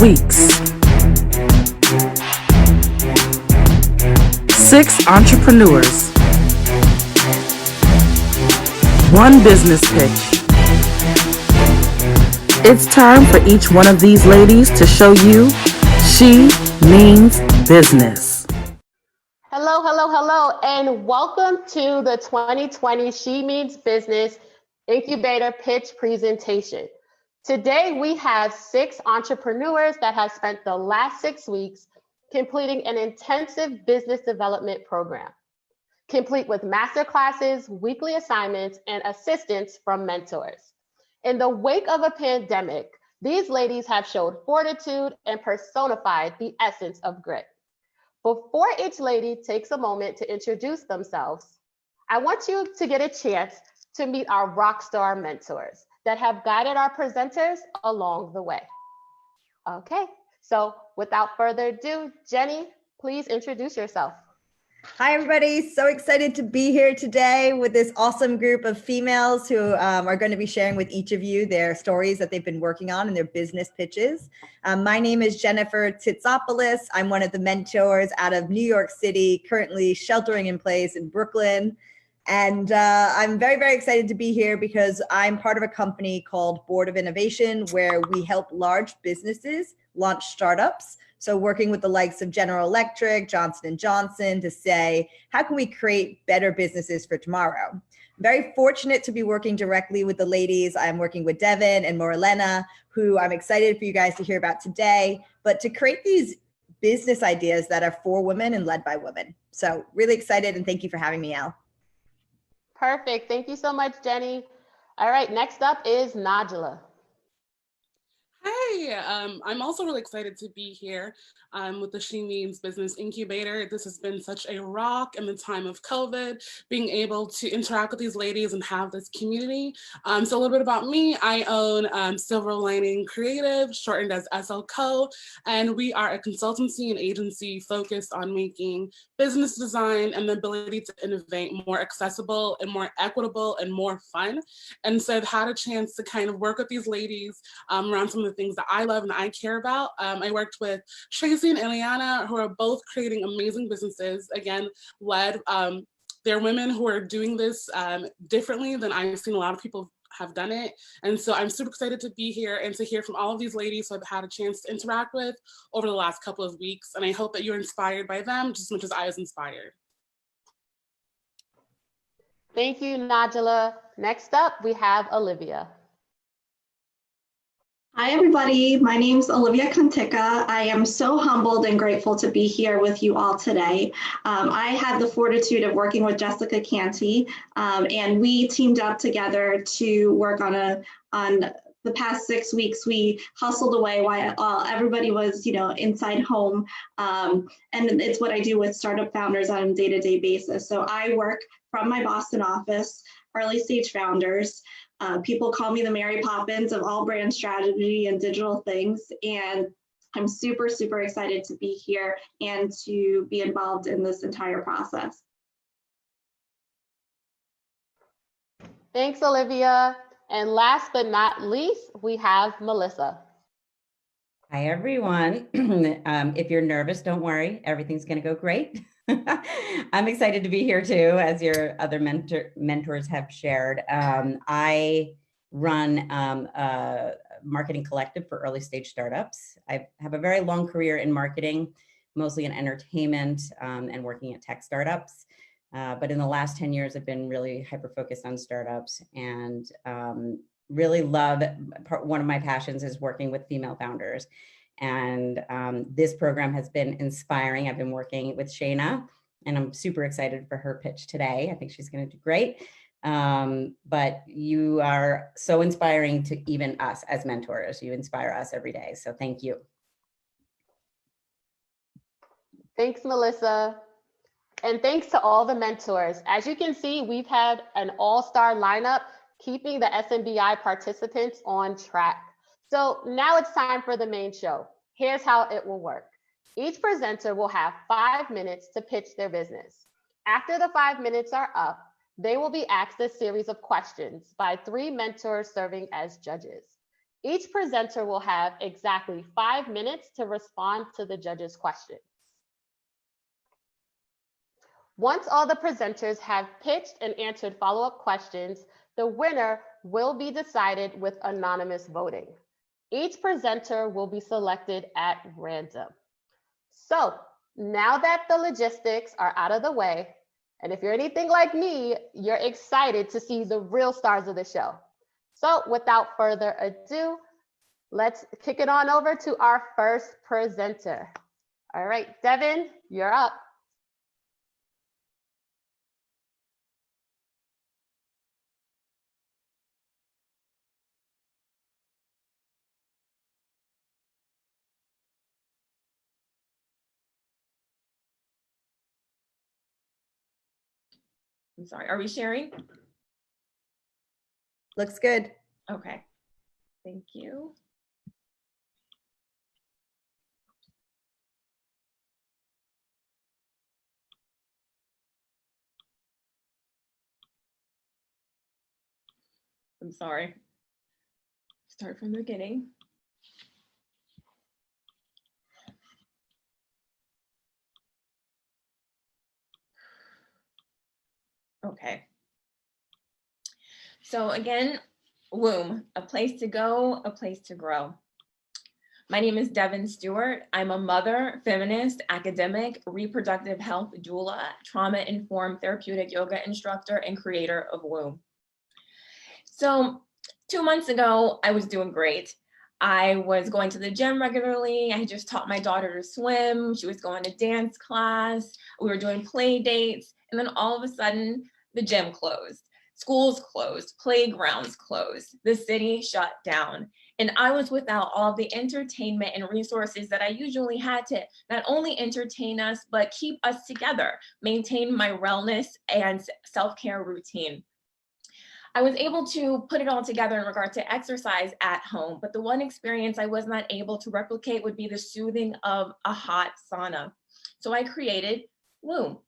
weeks. 6 entrepreneurs. 1 business pitch. It's time for each one of these ladies to show you she means business. Hello, and welcome to the 2020 She Means Business Incubator Pitch Presentation. Today, we have 6 entrepreneurs that have spent the last 6 weeks completing an intensive business development program, complete with masterclasses, weekly assignments, and assistance from mentors. In the wake of a pandemic, these ladies have showed fortitude and personified the essence of grit. Before each lady takes a moment to introduce themselves, I want you to get a chance to meet our rock star mentors that have guided our presenters along the way. Okay, so without further ado, Jenny, please introduce yourself. Hi, everybody. So excited to be here today with this awesome group of females who are going to be sharing with each of you their stories that they've been working on and their business pitches. My name is Jennifer Tsitsopoulos. I'm one of the mentors out of New York City, currently sheltering in place in Brooklyn. And I'm very, very excited to be here because I'm part of a company called Board of Innovation, where we help large businesses launch startups. So working with the likes of General Electric, Johnson & Johnson to say, how can we create better businesses for tomorrow? I'm very fortunate to be working directly with the ladies. I'm working with Devin and Morelena, who I'm excited for you guys to hear about today, but to create these business ideas that are for women and led by women. So really excited, and thank you for having me, Al. Perfect. Thank you so much, Jenny. All right, next up is Najla. Hi, I'm also really excited to be here with the She Means Business Incubator. This has been such a rock in the time of COVID, being able to interact with these ladies and have this community. So a little bit about me, I own Silver Lining Creative, shortened as SLCO, and we are a consultancy and agency focused on making business design and the ability to innovate more accessible and more equitable and more fun. And so I've had a chance to kind of work with these ladies around some of the things that I love and I care about. I worked with Tracy and Ileana, who are both creating amazing businesses, again, led. They're women who are doing this differently than I've seen a lot of people have done it. And so I'm super excited to be here and to hear from all of these ladies who I've had a chance to interact with over the last couple of weeks. And I hope that you're inspired by them just as much as I was inspired. Thank you, Najla. Next up, we have Olivia. Hi, everybody. My name's Olivia Contica. I am so humbled and grateful to be here with you all today. I had the fortitude of working with Jessica Canty, and we teamed up together to work on the past 6 weeks. We hustled away while everybody was, inside home. And it's what I do with startup founders on a day-to-day basis. So I work from my Boston office, early stage founders. People call me the Mary Poppins of all brand strategy and digital things. And I'm super, super excited to be here and to be involved in this entire process. Thanks, Olivia. And last but not least, we have Melissa. Hi, everyone. If you're nervous, don't worry. Everything's going to go great. I'm excited to be here too, as your other mentors have shared. I run a marketing collective for early stage startups. I have a very long career in marketing, mostly in entertainment and working at tech startups. But in the last 10 years, I've been really hyper-focused on startups and really love, one of my passions is working with female founders. And this program has been inspiring. I've been working with Shayna, and I'm super excited for her pitch today. I think she's going to do great. But you are so inspiring to even us as mentors. You inspire us every day. So thank you. Thanks, Melissa. And thanks to all the mentors. As you can see, we've had an all-star lineup, keeping the SMBI participants on track. So now it's time for the main show. Here's how it will work. Each presenter will have 5 minutes to pitch their business. After the 5 minutes are up, they will be asked a series of questions by 3 mentors serving as judges. Each presenter will have exactly 5 minutes to respond to the judges' questions. Once all the presenters have pitched and answered follow-up questions, the winner will be decided with anonymous voting. Each presenter will be selected at random. So now that the logistics are out of the way, and if you're anything like me, you're excited to see the real stars of the show. So without further ado, let's kick it on over to our first presenter. All right, Devin, you're up. I'm sorry, are we sharing? Looks good. Okay, thank you. I'm sorry. Start from the beginning. Okay. So again, womb, a place to go, a place to grow. My name is Devin Stewart. I'm a mother, feminist, academic, reproductive health doula, trauma-informed therapeutic yoga instructor, and creator of Womb. So 2 months ago, I was doing great. I was going to the gym regularly. I just taught my daughter to swim. She was going to dance class. We were doing play dates. And then all of a sudden, the gym closed. Schools closed, playgrounds closed, the city shut down. And I was without all of the entertainment and resources that I usually had to not only entertain us, but keep us together, maintain my wellness and self-care routine. I was able to put it all together in regard to exercise at home, but the one experience I was not able to replicate would be the soothing of a hot sauna. So I created Womb,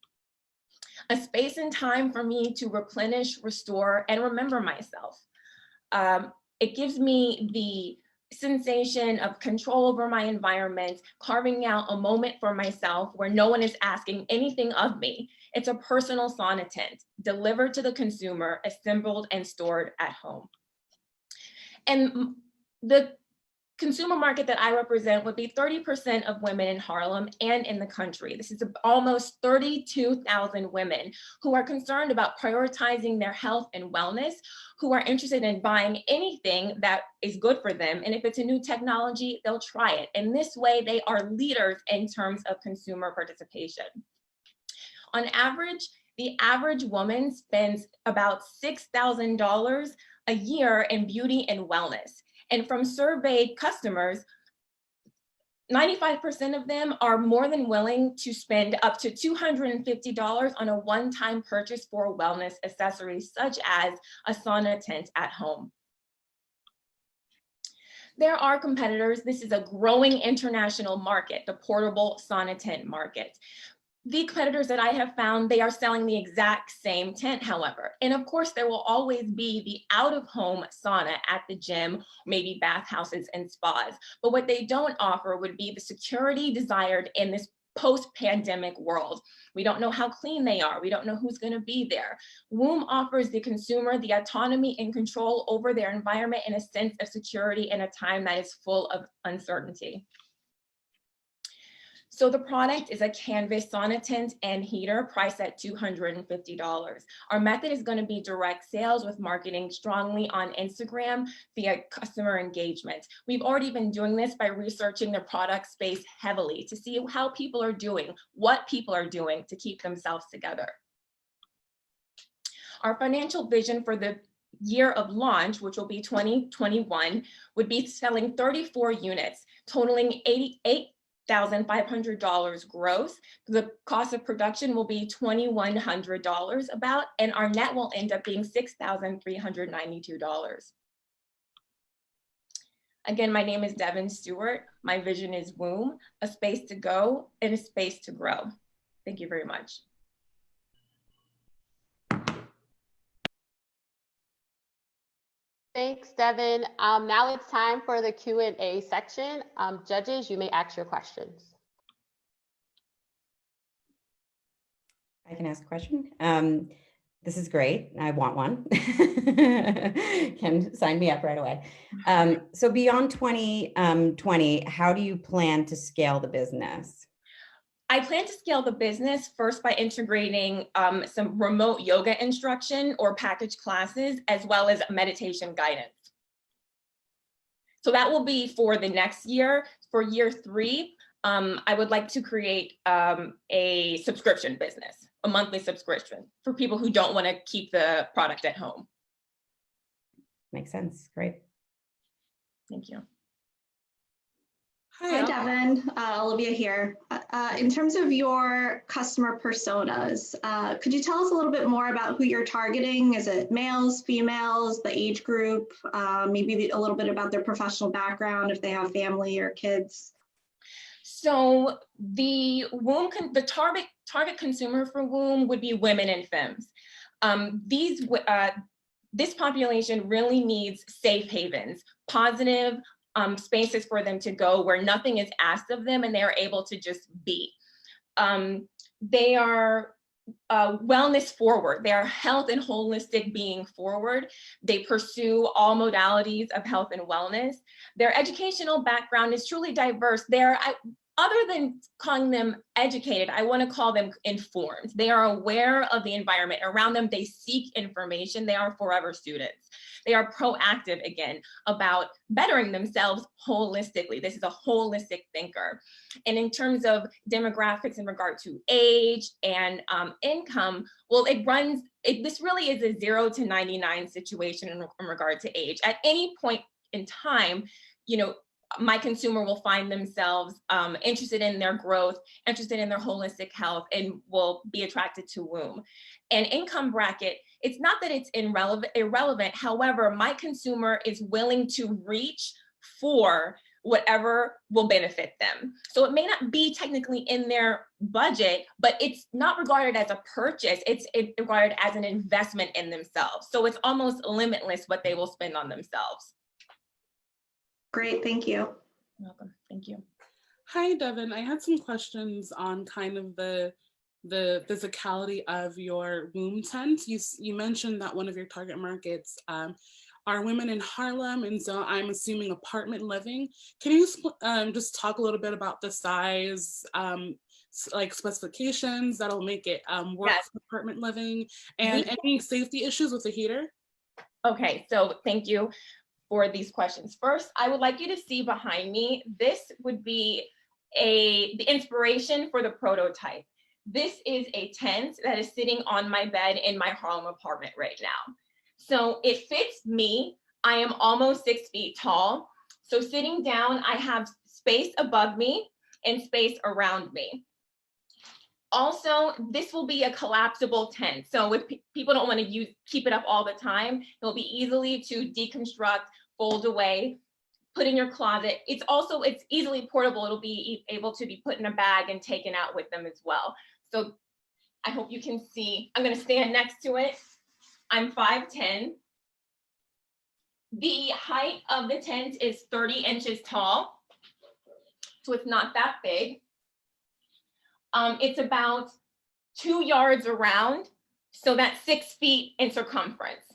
a space and time for me to replenish, restore, and remember myself. It gives me the sensation of control over my environment, carving out a moment for myself where no one is asking anything of me. It's a personal sauna tent delivered to the consumer, assembled and stored at home. And the consumer market that I represent would be 30% of women in Harlem and in the country. This is almost 32,000 women who are concerned about prioritizing their health and wellness, who are interested in buying anything that is good for them. And if it's a new technology, they'll try it. And this way, they are leaders in terms of consumer participation. On average, the average woman spends about $6,000 a year in beauty and wellness. And from surveyed customers, 95% of them are more than willing to spend up to $250 on a one-time purchase for wellness accessories, such as a sauna tent at home. There are competitors. This is a growing international market, the portable sauna tent market. The competitors that I have found, they are selling the exact same tent, however. And of course, there will always be the out-of-home sauna at the gym, maybe bathhouses and spas. But what they don't offer would be the security desired in this post-pandemic world. We don't know how clean they are. We don't know who's going to be there. Womb offers the consumer the autonomy and control over their environment and a sense of security in a time that is full of uncertainty. So the product is a canvas sauna tent and heater priced at $250. Our method is going to be direct sales with marketing strongly on Instagram via customer engagement. We've already been doing this by researching the product space heavily to see how people are doing, what people are doing to keep themselves together. Our financial vision for the year of launch, which will be 2021, would be selling 34 units, totaling $88,500 gross. The cost of production will be $2,100 about, and our net will end up being $6,392. Again, my name is Devin Stewart. My vision is Womb, a space to go and a space to grow. Thank you very much. Thanks, Devin. Now it's time for the Q&A section. Judges, you may ask your questions. I can ask a question. This is great. I want one. Can sign me up right away. So beyond 2020, how do you plan to scale the business? I plan to scale the business first by integrating some remote yoga instruction or package classes, as well as meditation guidance. So that will be for the next year. For year 3, I would like to create a subscription business, a monthly subscription for people who don't want to keep the product at home. Makes sense. Great. Thank you. Hi, Devin. Olivia here. In terms of your customer personas, could you tell us a little bit more about who you're targeting? Is it males, females, the age group, maybe a little bit about their professional background, if they have family or kids? So the target consumer for womb would be women and femmes. This population really needs safe havens, positive spaces for them to go where nothing is asked of them and they are able to just be. They are wellness forward. They are health and holistic being forward. They pursue all modalities of health and wellness. Their educational background is truly diverse. Other than calling them educated, I want to call them informed. They are aware of the environment around them. They seek information. They are forever students. They are proactive, again, about bettering themselves holistically. This is a holistic thinker. And in terms of demographics in regard to age and income, well, this really is a 0 to 99 situation in regard to age. At any point in time, my consumer will find themselves interested in their growth, interested in their holistic health, and will be attracted to womb. And income bracket, it's not that it's irrelevant. However, my consumer is willing to reach for whatever will benefit them. So it may not be technically in their budget, but it's not regarded as a purchase. It's regarded as an investment in themselves. So it's almost limitless what they will spend on themselves. Great, thank you. You're welcome. Thank you. Hi, Devin. I had some questions on kind of the physicality of your womb tent. You mentioned that one of your target markets are women in Harlem, and so I'm assuming apartment living. Can you just talk a little bit about the size, like specifications that'll make it work for apartment living, and any safety issues with the heater? Okay, so thank you for these questions. First, I would like you to see behind me, this would be the inspiration for the prototype. This is a tent that is sitting on my bed in my Harlem apartment right now. So it fits me. I am almost 6 feet tall. So sitting down, I have space above me and space around me. Also, this will be a collapsible tent. So if people don't want to keep it up all the time, it'll be easily to deconstruct, fold away, put in your closet. It's easily portable. It'll be able to be put in a bag and taken out with them as well. So I hope you can see. I'm going to stand next to it. I'm 5'10". The height of the tent is 30 inches tall. So it's not that big. It's about 2 yards around, so that's 6 feet in circumference.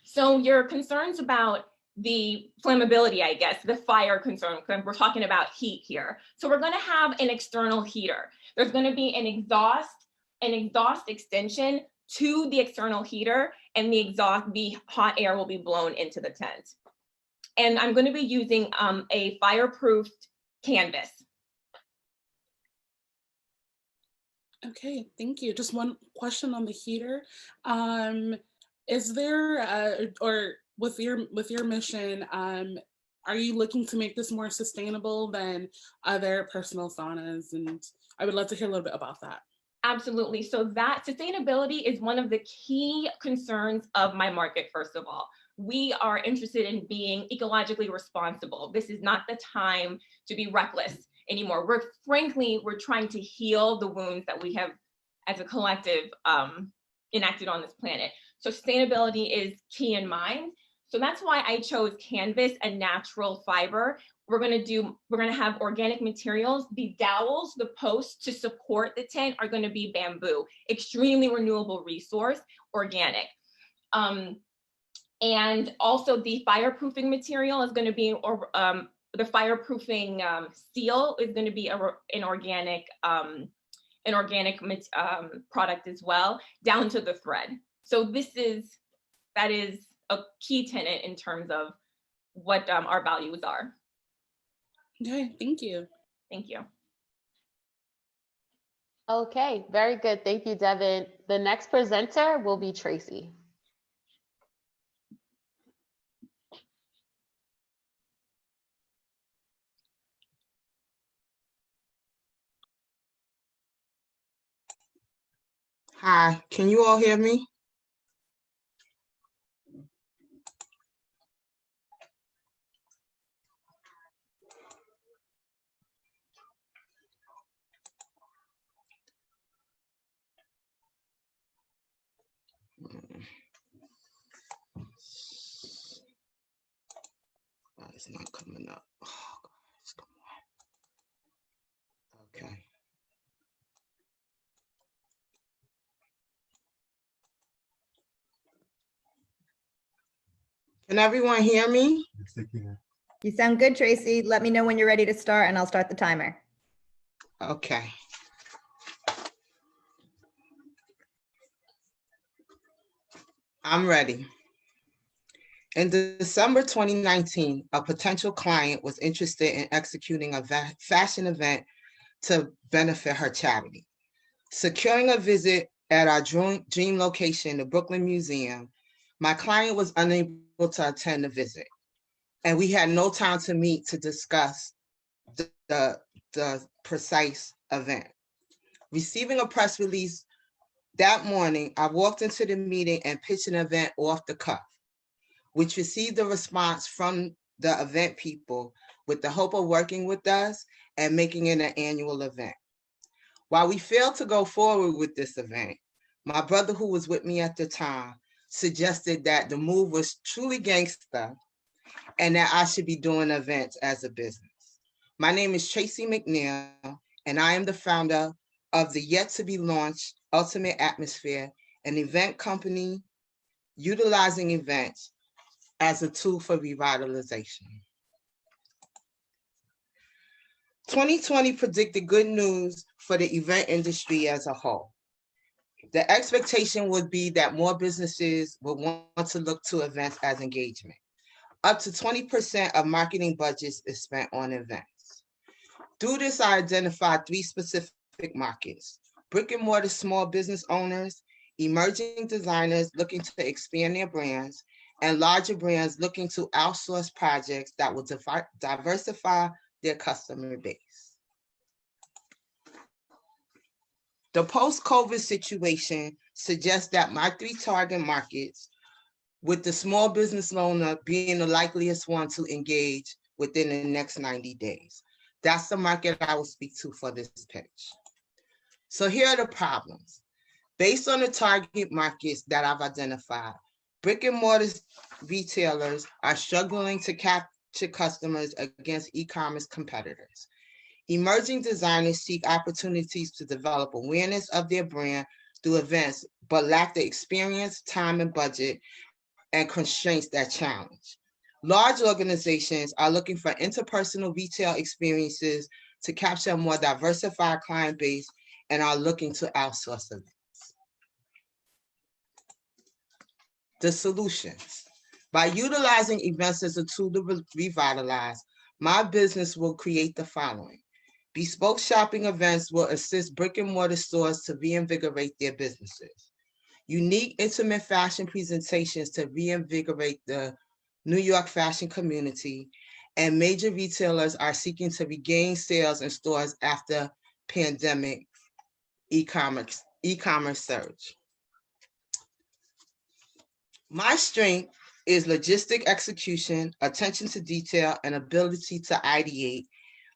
So your concerns about the flammability, I guess, the fire concern, because we're talking about heat here. So we're going to have an external heater. There's going to be an exhaust extension to the external heater, and the hot air will be blown into the tent. And I'm going to be using a fireproofed canvas. Okay, thank you. Just one question on the heater. Is there, or with your mission, are you looking to make this more sustainable than other personal saunas? And I would love to hear a little bit about that. Absolutely. So that sustainability is one of the key concerns of my market, first of all. We are interested in being ecologically responsible. This is not the time to be reckless anymore. We're trying to heal the wounds that we have as a collective enacted on this planet. sustainability is key in mind. So that's why I chose canvas and natural fiber. We're gonna have organic materials. The dowels, the posts to support the tent are gonna be bamboo, extremely renewable resource, organic. And also the fireproofing material is gonna be, the fireproofing seal is gonna be an organic product as well, down to the thread. So that is a key tenet in terms of what our values are. Okay, thank you. Thank you. Okay, very good. Thank you, Devin. The next presenter will be Tracy. Hi, can you all hear me? It's not coming up. Oh, gosh, come on. Okay. Can everyone hear me? You sound good, Tracy. Let me know when you're ready to start and I'll start the timer. Okay. I'm ready. In December 2019, a potential client was interested in executing a fashion event to benefit her charity. Securing a visit at our dream location, the Brooklyn Museum, my client was unable to attend the visit, and we had no time to meet to discuss the precise event. Receiving a press release that morning, I walked into the meeting and pitched an event off the cuff, which received a response from the event people with the hope of working with us and making it an annual event. While we failed to go forward with this event, my brother, who was with me at the time, suggested that the move was truly gangster and that I should be doing events as a business. My name is Tracy McNeil, and I am the founder of the yet to be launched Ultimate Atmosphere, an event company utilizing events as a tool for revitalization. 2020 predicted good news for the event industry as a whole. The expectation would be that more businesses would want to look to events as engagement. Up to 20% of marketing budgets is spent on events. Through this, I identified 3 specific markets: brick and mortar small business owners, emerging designers looking to expand their brands, and larger brands looking to outsource projects that will diversify their customer base. The post-COVID situation suggests that my 3 target markets, with the small business owner being the likeliest one to engage within the next 90 days. That's the market I will speak to for this pitch. So here are the problems. Based on the target markets that I've identified, brick and mortar retailers are struggling to capture customers against e-commerce competitors. Emerging designers seek opportunities to develop awareness of their brand through events, but lack the experience, time, and budget and constraints that challenge. Large organizations are looking for interpersonal retail experiences to capture a more diversified client base and are looking to outsource events. The solutions. By utilizing events as a tool to revitalize, my business will create the following. Bespoke shopping events will assist brick and mortar stores to reinvigorate their businesses. Unique, intimate fashion presentations to reinvigorate the New York fashion community, and major retailers are seeking to regain sales in stores after pandemic e-commerce surge. My strength is logistic execution, attention to detail, and ability to ideate,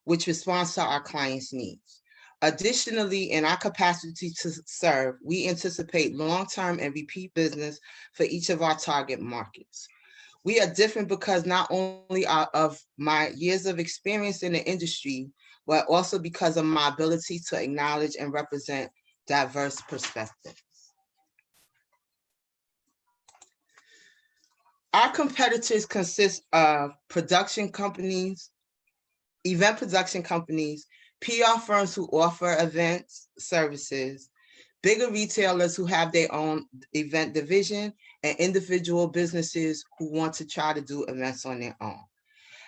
which responds to our clients' needs. Additionally, in our capacity to serve, we anticipate long-term and repeat business for each of our target markets. We are different because not only of my years of experience in the industry, but also because of my ability to acknowledge and represent diverse perspectives. Our competitors consist of production companies, event production companies, PR firms who offer events, services, bigger retailers who have their own event division, and individual businesses who want to try to do events on their own.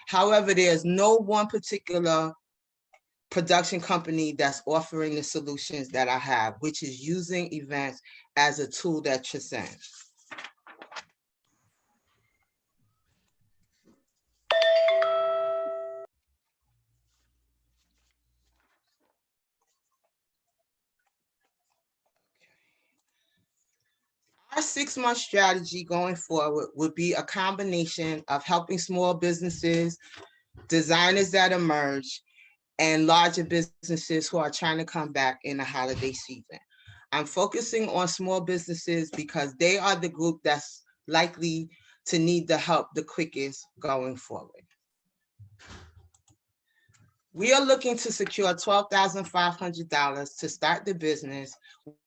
However, there's no one particular production company that's offering the solutions that I have, which is using events as a tool that transcends. Our 6-month strategy going forward would be a combination of helping small businesses, designers that emerge, and larger businesses who are trying to come back in the holiday season. I'm focusing on small businesses because they are the group that's likely to need the help the quickest going forward. We are looking to secure $12,500 to start the business,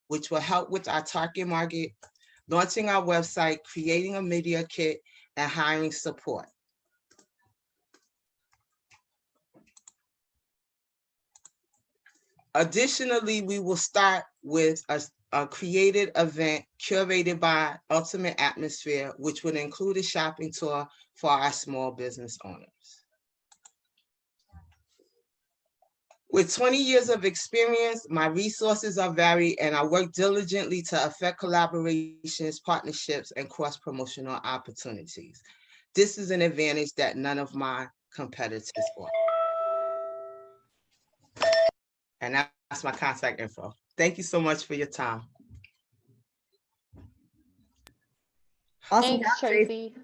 which will help with our target market, launching our website, creating a media kit, and hiring support. Additionally, we will start with a created event curated by Ultimate Atmosphere, which would include a shopping tour for our small business owners. With 20 years of experience, my resources are varied and I work diligently to affect collaborations, partnerships, and cross-promotional opportunities. This is an advantage that none of my competitors offer. And that's my contact info. Thank you so much for your time. Awesome. Thanks, Tracy.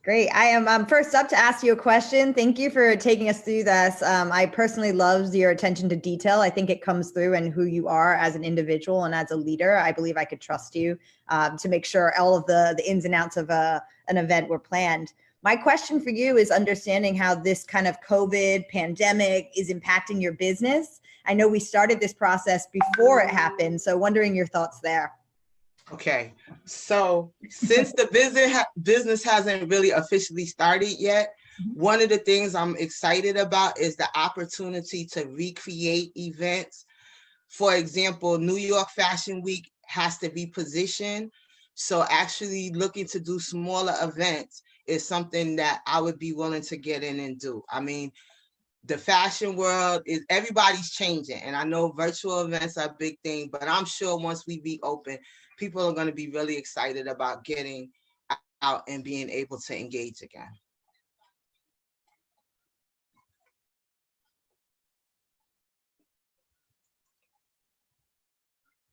Great. I am first up to ask you a question. Thank you for taking us through this. I personally love your attention to detail. I think it comes through in who you are as an individual and as a leader. I believe I could trust you to make sure all of the ins and outs of an event were planned. My question for you is understanding how this kind of COVID pandemic is impacting your business. I know we started this process before it happened, so wondering your thoughts there. Okay, so since the business hasn't really officially started yet, one of the things I'm excited about is the opportunity to recreate events. For example, New York Fashion Week has to be positioned. So actually looking to do smaller events is something that I would be willing to get in and do. I mean, the fashion world is, everybody's changing. And I know virtual events are a big thing, but I'm sure once we reopen, people are going to be really excited about getting out and being able to engage again.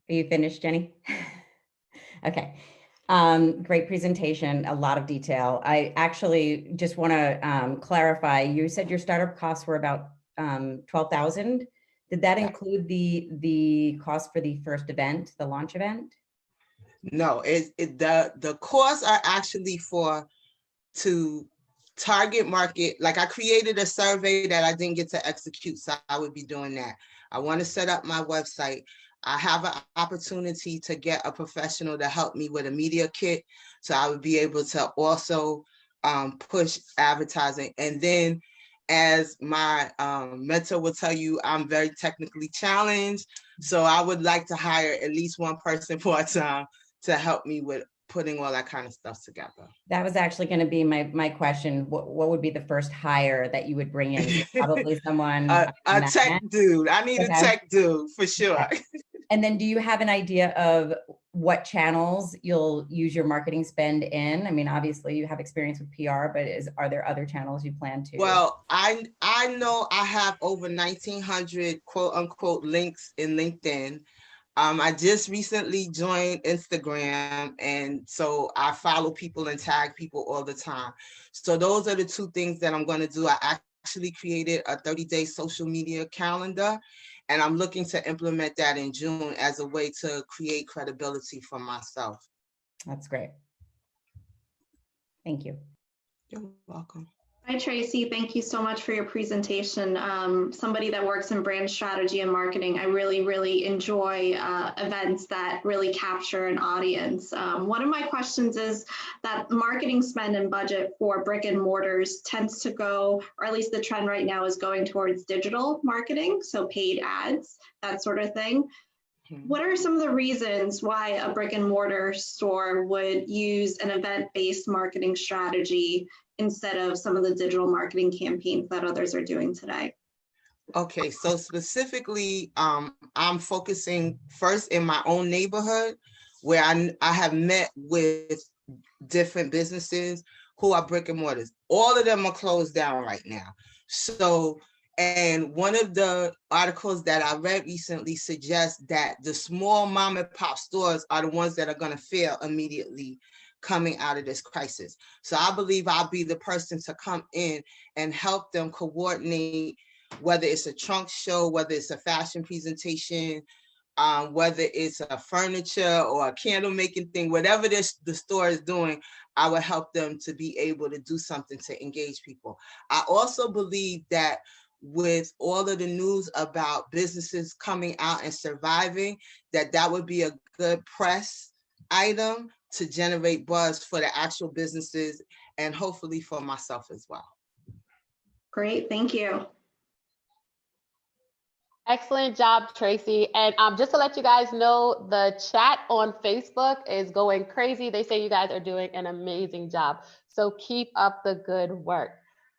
Are you finished, Jenny? Okay. Great presentation, a lot of detail. I actually just want to clarify, you said your startup costs were about 12,000. Did that include the cost for the first event, the launch event? No, the costs are actually to target market. Like I created a survey that I didn't get to execute, so I would be doing that. I want to set up my website. I have an opportunity to get a professional to help me with a media kit, so I would be able to also push advertising. And then, as my mentor will tell you, I'm very technically challenged, so I would like to hire at least one person part-time to help me with putting all that kind of stuff together. That was actually going to be my question. What would be the first hire that you would bring in? Probably someone a tech dude. I need a tech dude for sure. Okay. And then do you have an idea of what channels you'll use your marketing spend in? I mean, obviously you have experience with PR, but are there other channels you plan to? Well, I know I have over 1,900 quote unquote links in LinkedIn. I just recently joined Instagram, and so I follow people and tag people all the time. So those are the two things that I'm going to do. I actually created a 30-day social media calendar, And I'm looking to implement that in June as a way to create credibility for myself. That's great. Thank you. You're welcome. Hi, Tracy. Thank you so much for your presentation. Somebody that works in brand strategy and marketing, I really enjoy events that really capture an audience. One of my questions is that marketing spend and budget for brick and mortars tends to go, or at least the trend right now is going towards digital marketing, so paid ads, that sort of thing. What are some of the reasons why a brick and mortar store would use an event-based marketing strategy instead of some of the digital marketing campaigns that others are doing today? Okay, so specifically, I'm focusing first in my own neighborhood where I have met with different businesses who are brick and mortars. All of them are closed down right now. So, and one of the articles that I read recently suggests that the small mom and pop stores are the ones that are going to fail immediately coming out of this crisis. So I believe I'll be the person to come in and help them coordinate, whether it's a trunk show, whether it's a fashion presentation, whether it's a furniture or a candle making thing, whatever the store is doing, I will help them to be able to do something to engage people. I also believe that with all of the news about businesses coming out and surviving, that would be a good press item to generate buzz for the actual businesses and hopefully for myself as well. Great, thank you. Excellent job, Tracy. And just to let you guys know, the chat on Facebook is going crazy. They say you guys are doing an amazing job. So keep up the good work.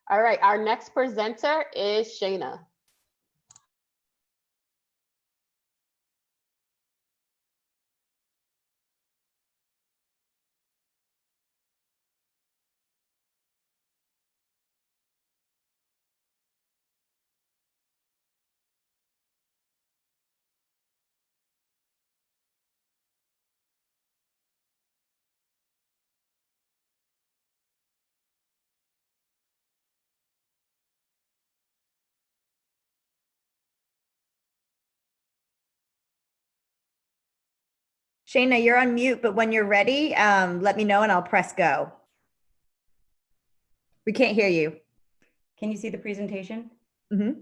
All right, our next presenter is Shayna. Shayna, you're on mute, but when you're ready, let me know and I'll press go. We can't hear you. Can you see the presentation? Mm-hmm.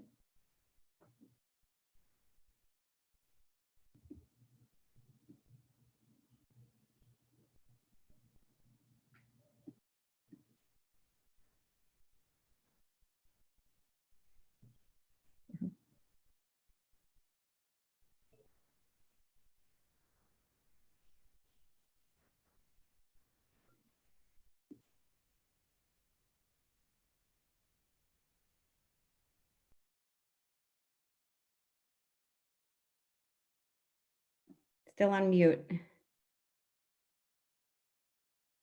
Still on mute.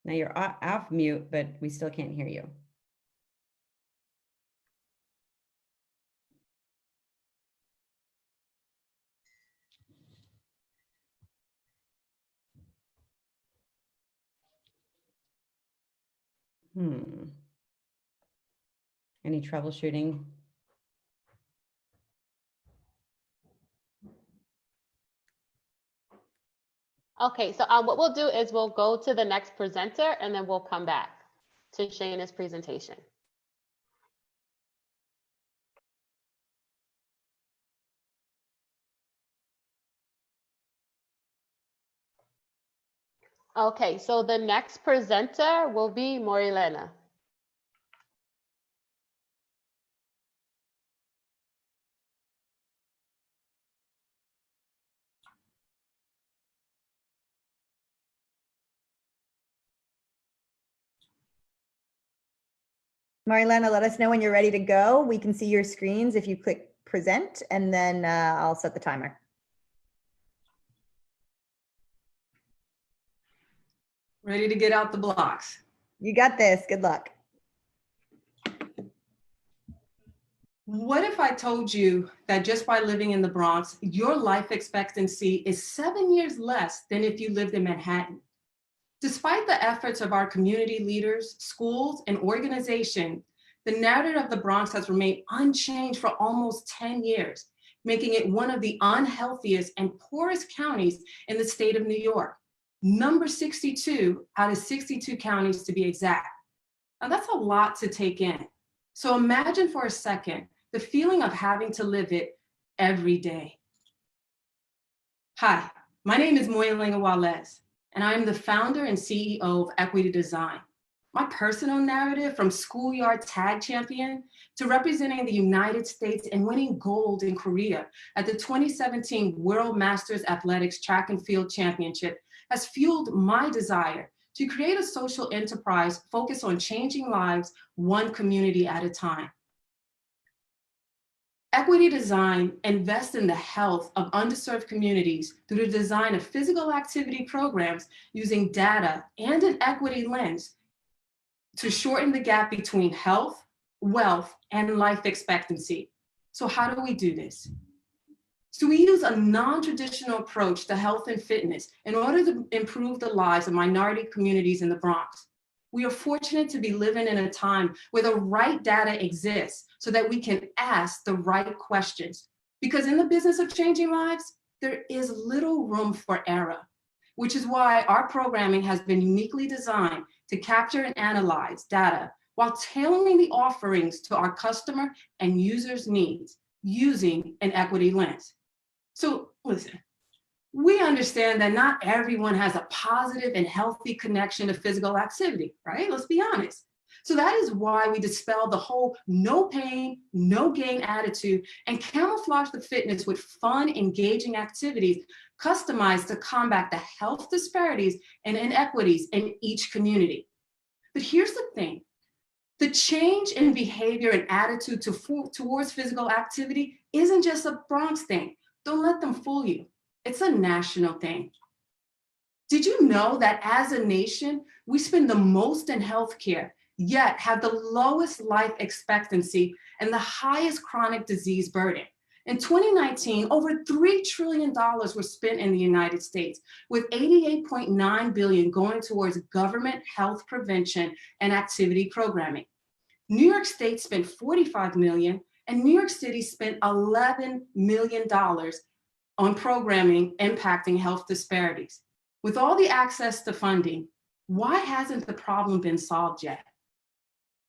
Now you're off mute, but we still can't hear you. Any troubleshooting? Okay, so what we'll do is we'll go to the next presenter and then we'll come back to Shayna's presentation. Okay, so the next presenter will be Morilena. Marilena, let us know when you're ready to go. We can see your screens if you click present, and then I'll set the timer. Ready to get out the blocks. You got this. Good luck. What if I told you that just by living in the Bronx, your life expectancy is 7 years less than if you lived in Manhattan? Despite the efforts of our community leaders, schools, and organizations, the narrative of the Bronx has remained unchanged for almost 10 years. making it one of the unhealthiest and poorest counties in the state of New York. Number 62 out of 62 counties to be exact. Now that's a lot to take in. So imagine for a second the feeling of having to live it every day. Hi, my name is Moyalenga Wales, and I am the founder and CEO of Equity Design. My personal narrative, from schoolyard tag champion to representing the United States and winning gold in Korea at the 2017 World Masters Athletics Track and Field Championship, has fueled my desire to create a social enterprise focused on changing lives one community at a time. Equity Design invests in the health of underserved communities through the design of physical activity programs using data and an equity lens to shorten the gap between health, wealth, and life expectancy. So how do we do this? So we use a non-traditional approach to health and fitness in order to improve the lives of minority communities in the Bronx. We are fortunate to be living in a time where the right data exists so that we can ask the right questions. Because in the business of changing lives, there is little room for error, which is why our programming has been uniquely designed to capture and analyze data while tailoring the offerings to our customer and users' needs using an equity lens. So listen, we understand that not everyone has a positive and healthy connection to physical activity, right? Let's be honest. So that is why we dispel the whole no pain, no gain attitude and camouflage the fitness with fun, engaging activities customized to combat the health disparities and inequities in each community. But here's the thing. The change in behavior and attitude towards physical activity isn't just a Bronx thing. Don't let them fool you. It's a national thing. Did you know that as a nation, we spend the most in healthcare, yet have the lowest life expectancy and the highest chronic disease burden? In 2019, over $3 trillion were spent in the United States, with $88.9 billion going towards government health prevention and activity programming. New York State spent $45 million, and New York City spent $11 million on programming impacting health disparities. With all the access to funding, why hasn't the problem been solved yet?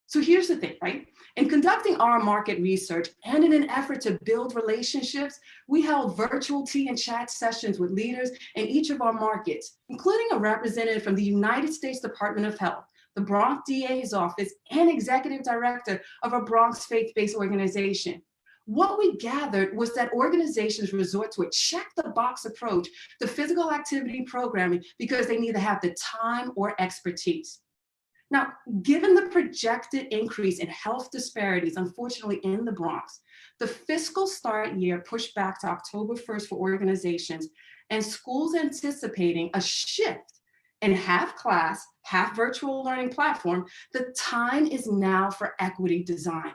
So here's the thing, right? In conducting our market research and in an effort to build relationships, we held virtual tea and chat sessions with leaders in each of our markets, including a representative from the United States Department of Health, the Bronx DA's office, and executive director of a Bronx faith-based organization. What we gathered was that organizations resort to a check-the-box approach to physical activity programming because they neither have the time or expertise. Now, given the projected increase in health disparities, unfortunately, in the Bronx, the fiscal start year pushed back to October 1st for organizations, and schools anticipating a shift in half class, half virtual learning platform. The time is now for equity design.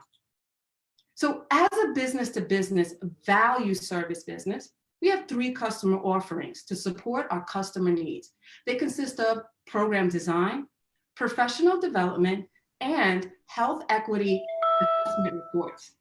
So as a business-to-business value service business, we have 3 customer offerings to support our customer needs. They consist of program design, professional development, and health equity assessment reports.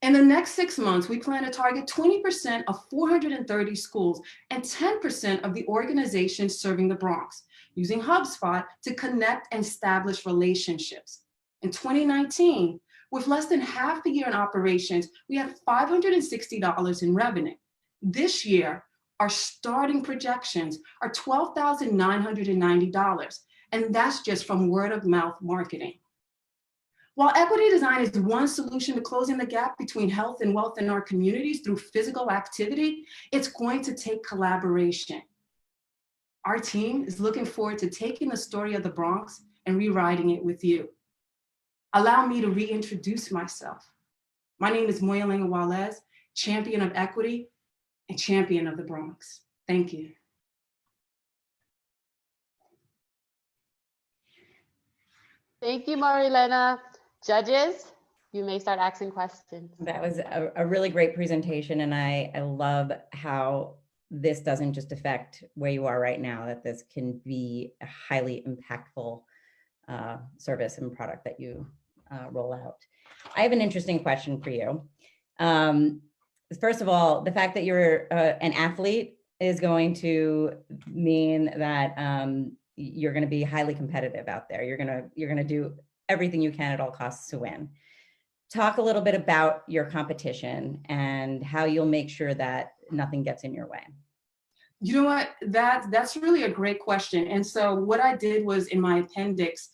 In the next 6 months, we plan to target 20% of 430 schools and 10% of the organizations serving the Bronx, using HubSpot to connect and establish relationships. In 2019, with less than half the year in operations, we had $560 in revenue. This year, our starting projections are $12,990. And that's just from word of mouth marketing. While equity design is one solution to closing the gap between health and wealth in our communities through physical activity, it's going to take collaboration. Our team is looking forward to taking the story of the Bronx and rewriting it with you. Allow me to reintroduce myself. My name is Moyalenga Wales, champion of equity and champion of the Bronx. Thank you. Thank you, Marilena. Judges, you may start asking questions. That was a really great presentation, and I love how this doesn't just affect where you are right now, that this can be a highly impactful service and product that you roll out. I have an interesting question for you. first of all, the fact that you're an athlete is going to mean that you're going to be highly competitive out there. You're going to do everything you can at all costs to win. Talk a little bit about your competition and how you'll make sure that nothing gets in your way. You know what, that's really a great question. And so what I did was in my appendix,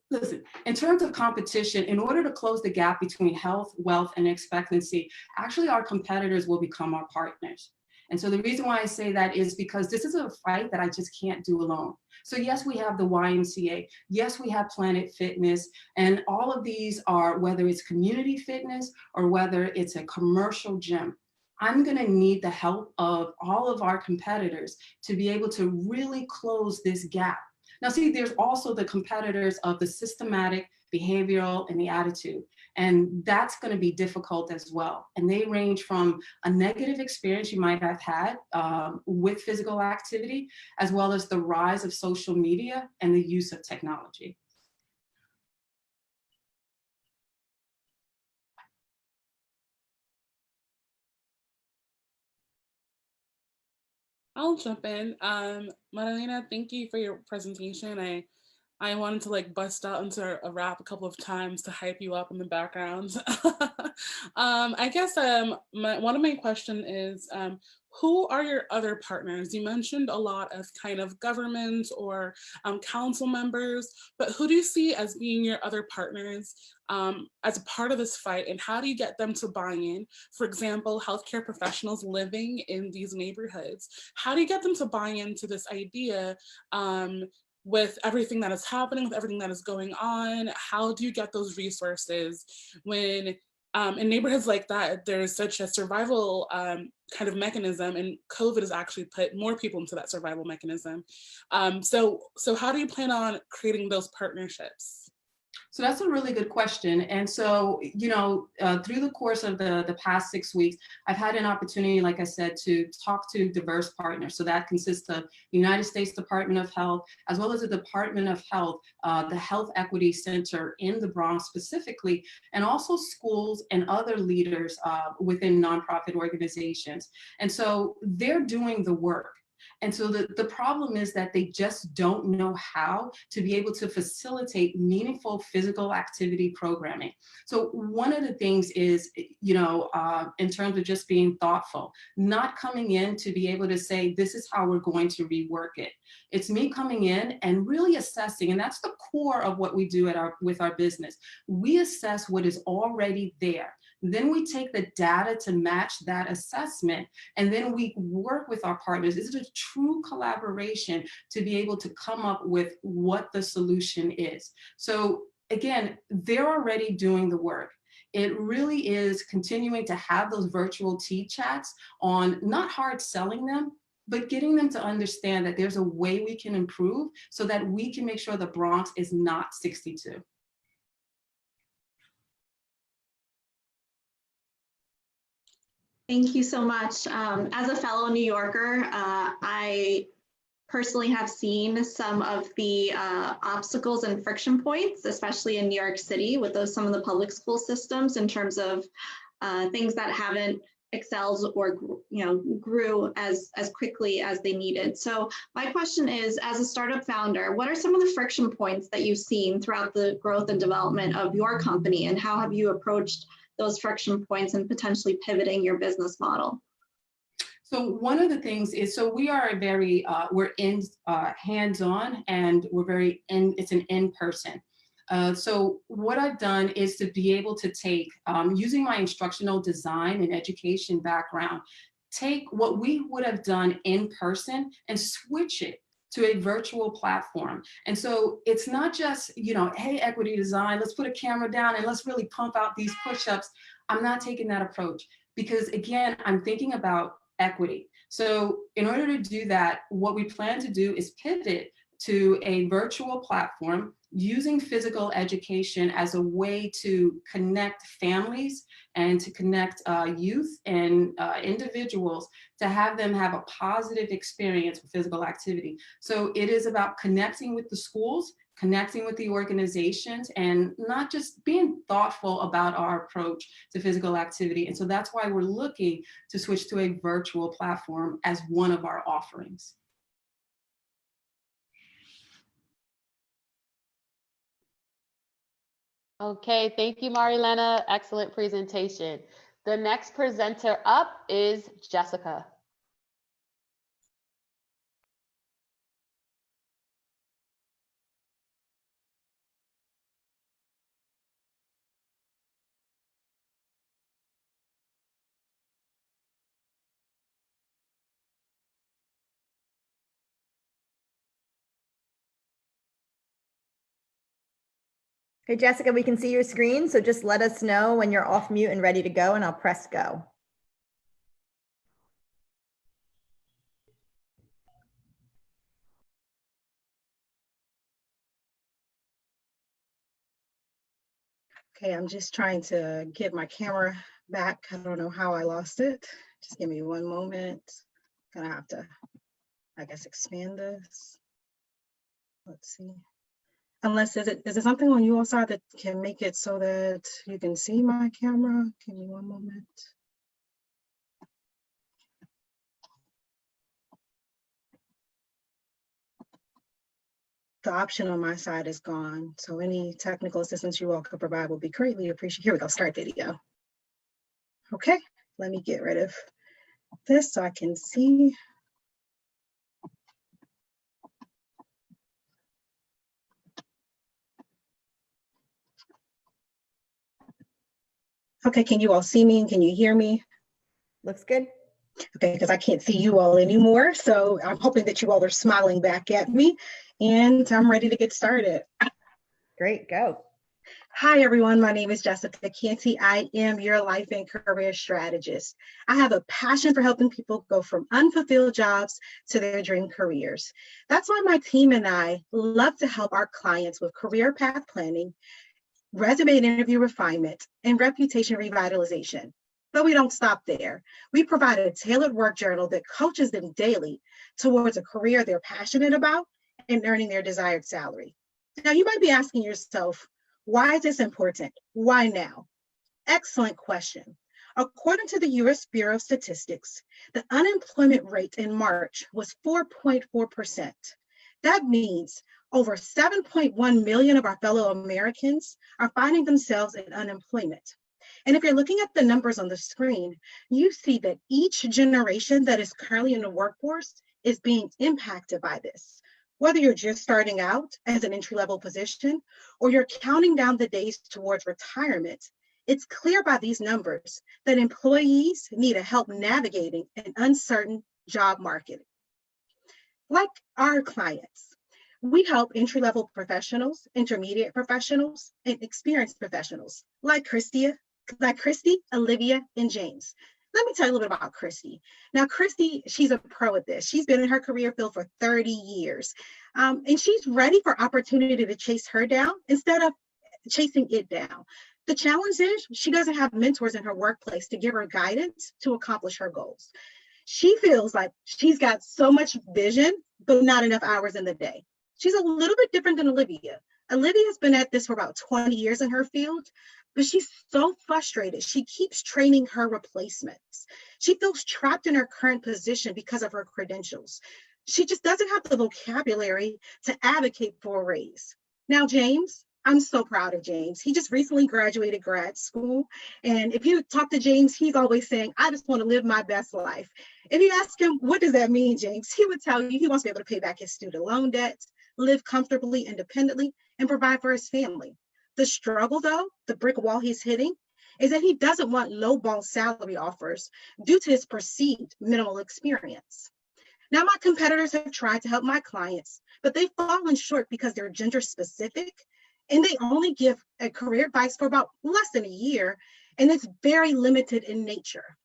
listen, in terms of competition, in order to close the gap between health, wealth, and expectancy, actually our competitors will become our partners. And so the reason why I say that is because this is a fight that I just can't do alone. So yes, we have the YMCA. Yes, we have Planet Fitness. And all of these are, whether it's community fitness or whether it's a commercial gym, I'm going to need the help of all of our competitors to be able to really close this gap. Now, see, there's also the competitors of the systematic, behavioral, and the attitude. And that's going to be difficult as well. And they range from a negative experience you might have had with physical activity, as well as the rise of social media and the use of technology. I'll jump in. Madalena, thank you for your presentation. I wanted to like bust out into a rap a couple of times to hype you up in the background. I guess one of my questions is, who are your other partners? You mentioned a lot of kind of government or council members, but who do you see as being your other partners as a part of this fight, and how do you get them to buy in? For example, healthcare professionals living in these neighborhoods, how do you get them to buy into this idea with everything that is happening, with everything that is going on? How do you get those resources when in neighborhoods like that, there's such a survival kind of mechanism, and COVID has actually put more people into that survival mechanism. So how do you plan on creating those partnerships? So that's a really good question. And so, you know, through the course of the past 6 weeks, I've had an opportunity, like I said, to talk to diverse partners. So that consists of the United States Department of Health, as well as the Department of Health, the Health Equity Center in the Bronx specifically, and also schools and other leaders within nonprofit organizations. And so they're doing the work. And so the problem is that they just don't know how to be able to facilitate meaningful physical activity programming. So one of the things is, you know, in terms of just being thoughtful, not coming in to be able to say, this is how we're going to rework it. It's me coming in and really assessing, and that's the core of what we do with our business. We assess what is already there. Then we take the data to match that assessment, and then we work with our partners. This is a true collaboration to be able to come up with what the solution is. So again, they're already doing the work. It really is continuing to have those virtual tea chats on not hard selling them, but getting them to understand that there's a way we can improve so that we can make sure the Bronx is not 62. Thank you so much. As a fellow New Yorker, I personally have seen some of the obstacles and friction points, especially in New York City with some of the public school systems in terms of things that haven't excelled or grew as quickly as they needed. So my question is, as a startup founder, what are some of the friction points that you've seen throughout the growth and development of your company, and how have you approached those friction points and potentially pivoting your business model? So one of the things is, so we are a very, we're in hands-on, and we're very it's an in-person. So what I've done is to be able to take, using my instructional design and education background, take what we would have done in person and switch it to a virtual platform. And so it's not just, hey, equity design, let's put a camera down and let's really pump out these push-ups. I'm not taking that approach because, again, I'm thinking about equity. So in order to do that, what we plan to do is pivot to a virtual platform using physical education as a way to connect families and to connect youth and individuals to have them have a positive experience with physical activity. So it is about connecting with the schools connecting with the organizations, and not just being thoughtful about our approach to physical activity. And so that's why we're looking to switch to a virtual platform as one of our offerings. Okay, thank you, Marilena. Excellent presentation. The next presenter up is Jessica. Okay, Jessica, we can see your screen, so just let us know when you're off mute and ready to go, and I'll press go. Okay, I'm just trying to get my camera back. I don't know how I lost it. Just give me one moment. Gonna have to, I guess, expand this. Let's see. Unless, is it something on your side that can make it so that you can see my camera? Give me one moment. The option on my side is gone. So any technical assistance you all could provide will be greatly appreciated. Here we go, start video. Okay, let me get rid of this so I can see. Okay, can you all see me and can you hear me? Looks good. Okay, because I can't see you all anymore. So I'm hoping that you all are smiling back at me, and I'm ready to get started. Great, go. Hi, everyone. My name is Jessica Canty. I am your life and career strategist. I have a passion for helping people go from unfulfilled jobs to their dream careers. That's why my team and I love to help our clients with career path planning, resume and interview refinement, and reputation revitalization. But we don't stop there. We provide a tailored work journal that coaches them daily towards a career they're passionate about and earning their desired salary. Now, you might be asking yourself, why is this important? Why now? Excellent question. According to the US Bureau of Statistics, the unemployment rate in March was 4.4%. That means over 7.1 million of our fellow Americans are finding themselves in unemployment. And if you're looking at the numbers on the screen, you see that each generation that is currently in the workforce is being impacted by this. Whether you're just starting out as an entry-level position or you're counting down the days towards retirement, it's clear by these numbers that employees need help navigating an uncertain job market. Like our clients, we help entry-level professionals, intermediate professionals, and experienced professionals like Christy, Olivia, and James. Let me tell you a little bit about Christy. Now, Christy, she's a pro at this. She's been in her career field for 30 years, and she's ready for opportunity to chase her down instead of chasing it down. The challenge is she doesn't have mentors in her workplace to give her guidance to accomplish her goals. She feels like she's got so much vision, but not enough hours in the day. She's a little bit different than Olivia. Olivia has been at this for about 20 years in her field, but she's so frustrated. She keeps training her replacements. She feels trapped in her current position because of her credentials. She just doesn't have the vocabulary to advocate for a raise. Now, James, I'm so proud of James. He just recently graduated grad school. And if you talk to James, he's always saying, I just want to live my best life. If you ask him, what does that mean, James? He would tell you he wants to be able to pay back his student loan debt, live comfortably, independently, and provide for his family. The struggle, though, the brick wall he's hitting, is that he doesn't want lowball salary offers due to his perceived minimal experience. Now, my competitors have tried to help my clients, but they've fallen short because they're gender specific and they only give a career advice for about less than a year, and it's very limited in nature.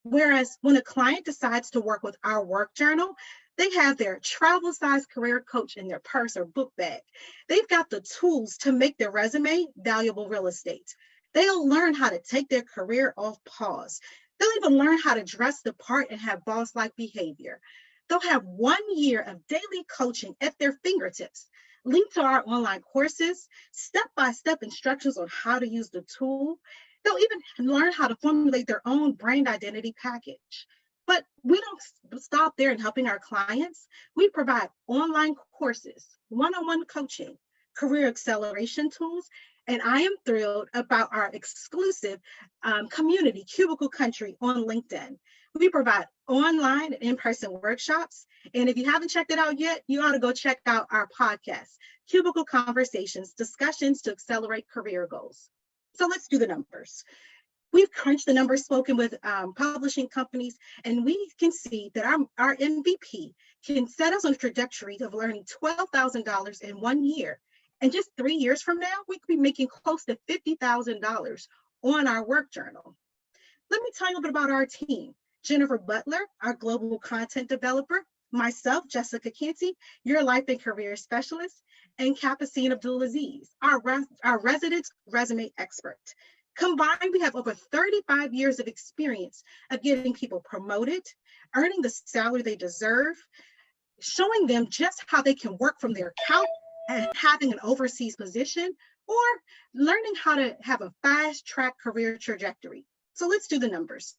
Whereas when a client decides to work with our work journal, they have their travel size career coach in their purse or book bag. They've got the tools to make their resume valuable real estate. They'll learn how to take their career off pause. They'll even learn how to dress the part and have boss-like behavior. They'll have 1 year of daily coaching at their fingertips. link to our online courses, step-by-step instructions on how to use the tool. They'll even learn how to formulate their own brand identity package. But we don't stop there in helping our clients. We provide online courses, one-on-one coaching, career acceleration tools, and I am thrilled about our exclusive community, Cubicle Country, on LinkedIn. We provide online and in-person workshops. And if you haven't checked it out yet, you ought to go check out our podcast, Cubicle Conversations, Discussions to Accelerate Career Goals. So let's do the numbers. We've crunched the numbers, spoken with publishing companies, and we can see that our MVP can set us on a trajectory of learning $12,000 in 1 year. And just 3 years from now, we could be making close to $50,000 on our work journal. Let me tell you a bit about our team. Jennifer Butler, our global content developer, myself, Jessica Canty, your life and career specialist, and Kapasine Abdulaziz, our resident resume expert. Combined, we have over 35 years of experience of getting people promoted, earning the salary they deserve, showing them just how they can work from their couch and having an overseas position, or learning how to have a fast-track career trajectory. So let's do the numbers.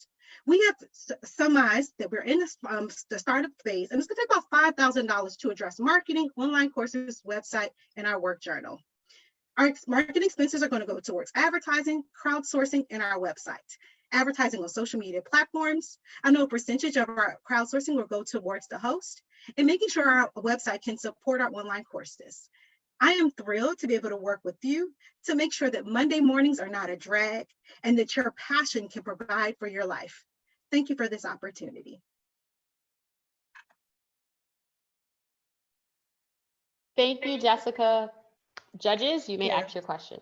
We have surmised that we're in the startup phase, and it's going to take about $5,000 to address marketing, online courses, website, and our work journal. Our marketing expenses are going to go towards advertising, crowdsourcing, and our website. Advertising on social media platforms. I know a percentage of our crowdsourcing will go towards the host, and making sure our website can support our online courses. I am thrilled to be able to work with you to make sure that Monday mornings are not a drag and that your passion can provide for your life. Thank you for this opportunity. Thank you, Jessica. Judges, you may ask your questions.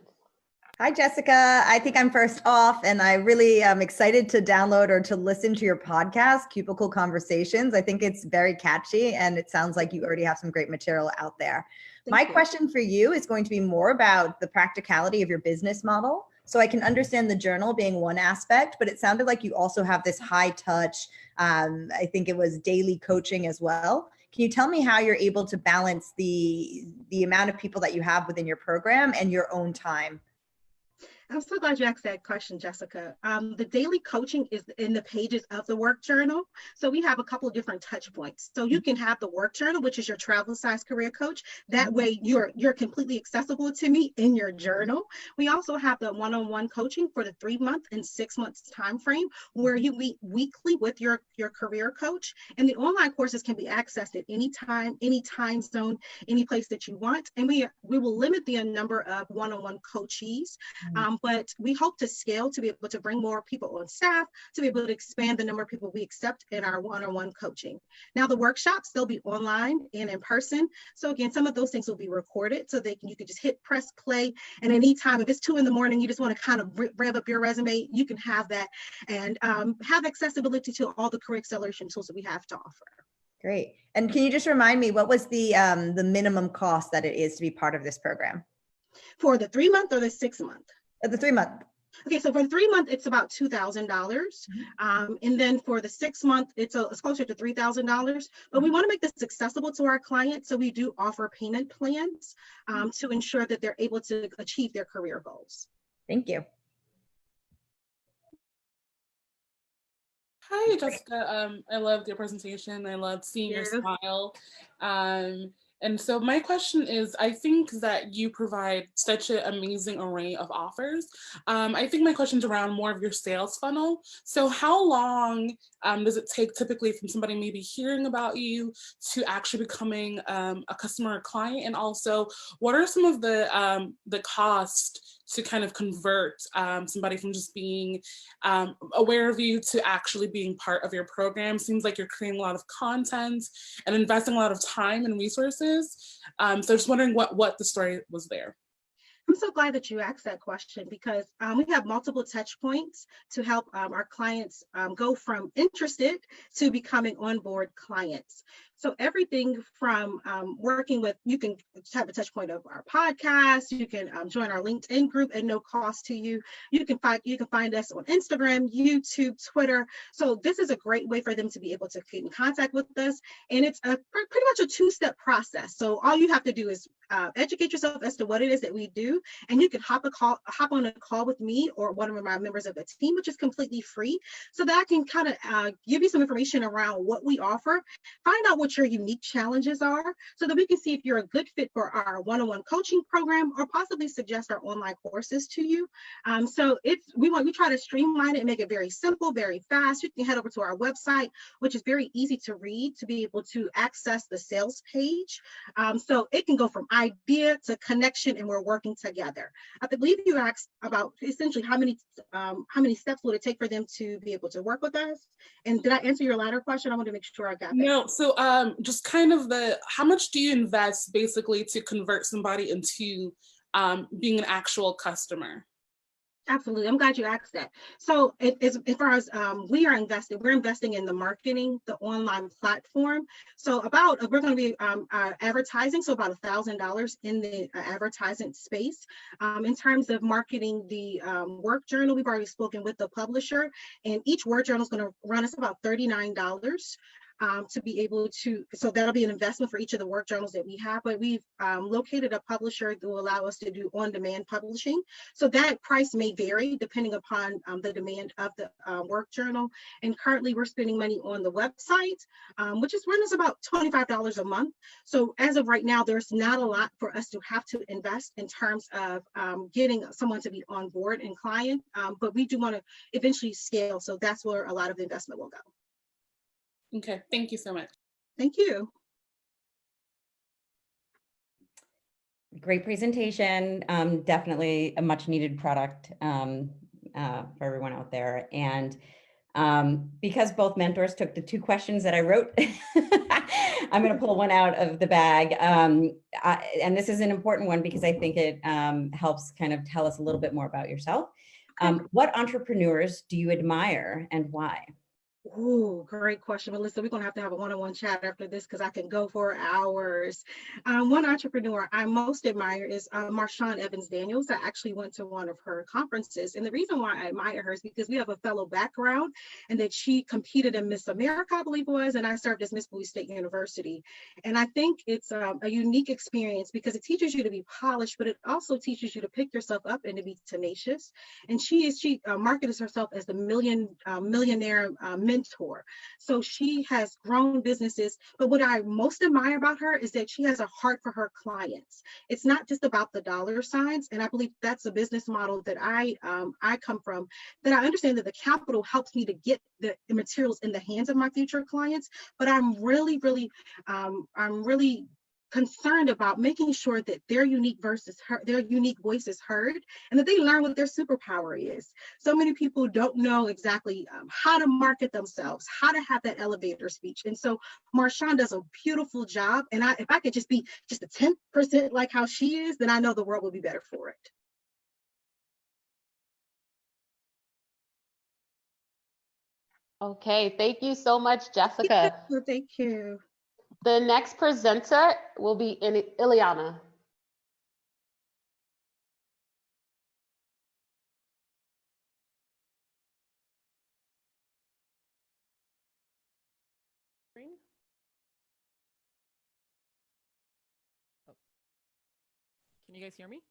Hi, Jessica. I think I'm first off, and I really am excited to download or to listen to your podcast, Cubicle Conversations. I think it's very catchy, and it sounds like you already have some great material out there. My question for you is going to be more about the practicality of your business model. So I can understand the journal being one aspect, but it sounded like you also have this high touch, I think it was daily coaching as well. Can you tell me how you're able to balance the amount of people that you have within your program and your own time? I'm so glad you asked that question, Jessica. The daily coaching is in the pages of the work journal. So we have a couple of different touch points. So you can have the work journal, which is your travel size career coach. That way you're completely accessible to me in your journal. We also have the one-on-one coaching for the 3-month and 6 months time frame, where you meet weekly with your career coach. And the online courses can be accessed at any time zone, any place that you want. And we will limit the number of one-on-one coachees. But we hope to scale to be able to bring more people on staff, to be able to expand the number of people we accept in our one-on-one coaching. Now, the workshops, they'll be online and in person. So again, some of those things will be recorded so you can just hit press play. And anytime, if it's 2 a.m, you just want to kind of rev up your resume, you can have that and have accessibility to all the career acceleration tools that we have to offer. Great. And can you just remind me, what was the minimum cost that it is to be part of this program? For the 3-month or the 6-month? The 3-month. Okay, so for the 3-month, it's about $2,000. And then for the 6-month, it's closer to $3,000. But we want to make this accessible to our clients. So we do offer payment plans to ensure that they're able to achieve their career goals. Thank you. Hi, Jessica. I loved your presentation. I loved seeing your smile. And so my question is, I think that you provide such an amazing array of offers. I think my question's around more of your sales funnel. So how long does it take typically from somebody maybe hearing about you to actually becoming a customer or client? And also, what are some of the costs to kind of convert somebody from just being aware of you to actually being part of your program? Seems like you're creating a lot of content and investing a lot of time and resources. So just wondering what the story was there. I'm so glad that you asked that question, because we have multiple touch points to help our clients go from interested to becoming on-board clients. So everything from working with, you can have a touch point of our podcast, you can join our LinkedIn group at no cost to you. You can find us on Instagram, YouTube, Twitter. So this is a great way for them to be able to get in contact with us. And it's pretty much a two-step process. So all you have to do is educate yourself as to what it is that we do, and you can hop on a call with me or one of my members of the team, which is completely free, so that I can kind of give you some information around what we offer, find out what your unique challenges are, so that we can see if you're a good fit for our one-on-one coaching program, or possibly suggest our online courses to you. So we try to streamline it and make it very simple, very fast. You can head over to our website, which is very easy to read, to be able to access the sales page. So it can go from idea to connection, and we're working together. I believe you asked about essentially how many steps would it take for them to be able to work with us. And did I answer your latter question? I want to make sure I got that. No, so just kind of how much do you invest basically to convert somebody into being an actual customer? Absolutely. I'm glad you asked that. So as far as we're investing in the marketing, the online platform. So we're going to be advertising, so about $1,000 in the advertising space. In terms of marketing the work journal, we've already spoken with the publisher, and each work journal is going to run us about $39. To be able to, so that'll be an investment for each of the work journals that we have, but we've located a publisher that will allow us to do on-demand publishing. So that price may vary depending upon the demand of the work journal. And currently we're spending money on the website, which is running us about $25 a month. So as of right now, there's not a lot for us to have to invest in terms of getting someone to be on board and client, but we do want to eventually scale. So that's where a lot of the investment will go. Okay, thank you so much. Thank you. Great presentation. Definitely a much needed product for everyone out there. And because both mentors took the two questions that I wrote, I'm going to pull one out of the bag. And this is an important one because I think it helps kind of tell us a little bit more about yourself. What entrepreneurs do you admire and why? Oh, great question, Melissa. We're going to have a one-on-one chat after this because I can go for hours. One entrepreneur I most admire is Marshawn Evans Daniels. I actually went to one of her conferences. And the reason why I admire her is because we have a fellow background, and that she competed in Miss America, I believe it was, and I served as Miss Bowie State University. And I think it's a unique experience because it teaches you to be polished, but it also teaches you to pick yourself up and to be tenacious. And she marketed herself as the millionaire mentor. So she has grown businesses, but what I most admire about her is that she has a heart for her clients. It's not just about the dollar signs, and I believe that's a business model that I come from, that I understand that the capital helps me to get the materials in the hands of my future clients, but I'm really concerned about making sure that their unique voice is heard, and that they learn what their superpower is. So many people don't know exactly how to market themselves, how to have that elevator speech. And so Marshawn does a beautiful job. And if I could just be just a 10% like how she is, then I know the world will be better for it. Okay, thank you so much, Jessica. Thank you. The next presenter will be Ileana. Can you guys hear me?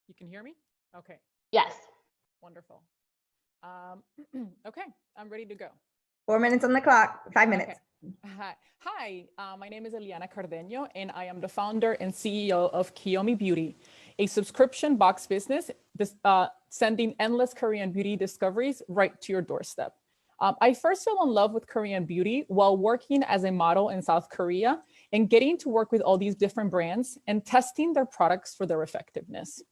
You can hear me? Okay. Yes. Wonderful. Okay, I'm ready to go. 4 minutes on the clock, 5 minutes. Okay. Hi, my name is Eliana Cardeño, and I am the founder and CEO of Kiyomi Beauty, a subscription box business sending endless Korean beauty discoveries right to your doorstep. I first fell in love with Korean beauty while working as a model in South Korea and getting to work with all these different brands and testing their products for their effectiveness.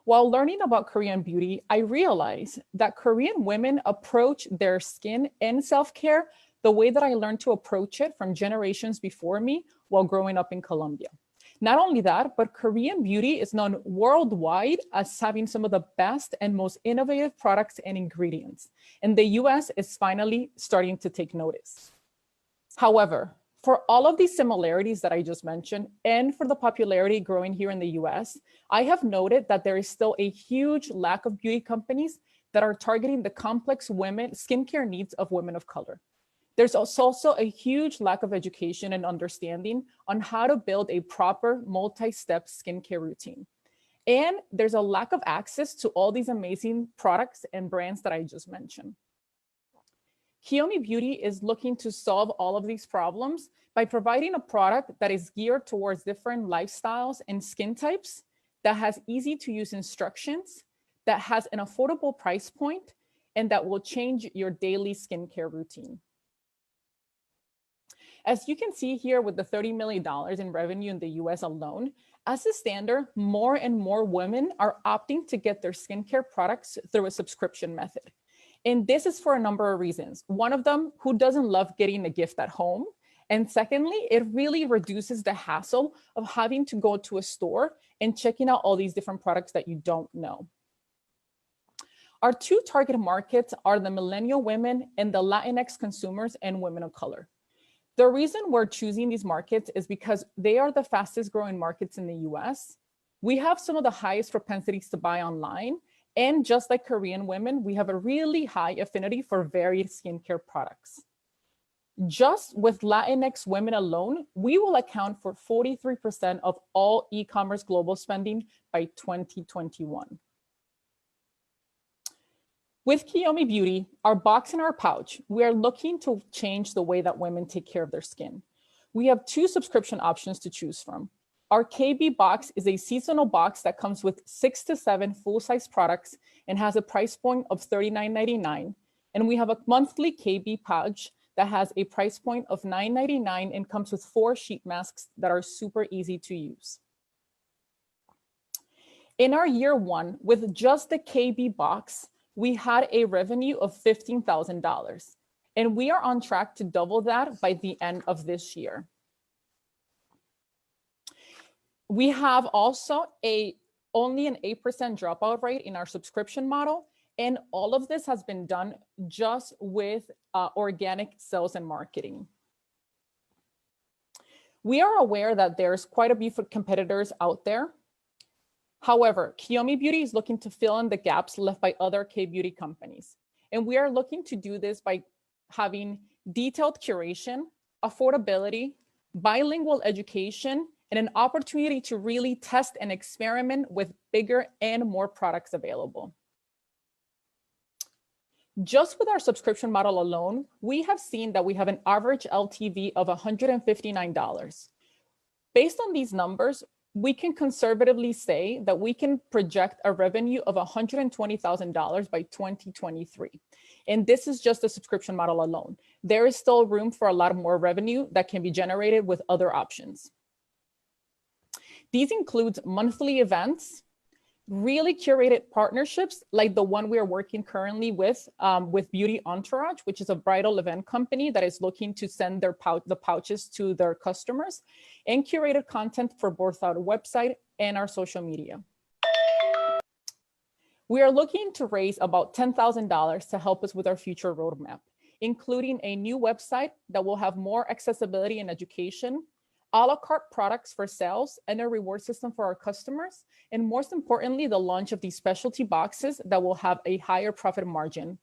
While learning about Korean beauty, I realized that Korean women approach their skin and self-care the way that I learned to approach it from generations before me while growing up in Colombia. Not only that, but Korean beauty is known worldwide as having some of the best and most innovative products and ingredients. And the US is finally starting to take notice. However, for all of these similarities that I just mentioned, and for the popularity growing here in the US, I have noted that there is still a huge lack of beauty companies that are targeting the complex skincare needs of women of color. There's also a huge lack of education and understanding on how to build a proper multi-step skincare routine. And there's a lack of access to all these amazing products and brands that I just mentioned. Kiyomi Beauty is looking to solve all of these problems by providing a product that is geared towards different lifestyles and skin types, that has easy to use instructions, that has an affordable price point, and that will change your daily skincare routine. As you can see here with the $30 million in revenue in the US alone, as a standard, more and more women are opting to get their skincare products through a subscription method. And this is for a number of reasons. One of them, who doesn't love getting a gift at home? And secondly, it really reduces the hassle of having to go to a store and checking out all these different products that you don't know. Our two target markets are the millennial women and the Latinx consumers and women of color. The reason we're choosing these markets is because they are the fastest growing markets in the US. We have some of the highest propensities to buy online. And just like Korean women, we have a really high affinity for varied skincare products. Just with Latinx women alone, we will account for 43% of all e-commerce global spending by 2021. With Kiyomi Beauty, our box and our pouch, we are looking to change the way that women take care of their skin. We have two subscription options to choose from. Our KB box is a seasonal box that comes with 6 to 7 full-size products and has a price point of $39.99. And we have a monthly KB pouch that has a price point of $9.99 and comes with 4 sheet masks that are super easy to use. In our year one, with just the KB box, we had a revenue of $15,000. And we are on track to double that by the end of this year. We have also only an 8% dropout rate in our subscription model. And all of this has been done just with organic sales and marketing. We are aware that there's quite a few competitors out there. However, Kiyomi Beauty is looking to fill in the gaps left by other K-beauty companies. And we are looking to do this by having detailed curation, affordability, bilingual education, and an opportunity to really test and experiment with bigger and more products available. Just with our subscription model alone, we have seen that we have an average LTV of $159. Based on these numbers, we can conservatively say that we can project a revenue of $120,000 by 2023. And this is just the subscription model alone. There is still room for a lot more revenue that can be generated with other options. These include monthly events, really curated partnerships like the one we are working currently with Beauty Entourage, which is a bridal event company that is looking to send the pouches to their customers, and curated content for both our website and our social media. We are looking to raise about $10,000 to help us with our future roadmap, including a new website that will have more accessibility and education, a la carte products for sales, and a reward system for our customers, and most importantly, the launch of these specialty boxes that will have a higher profit margin.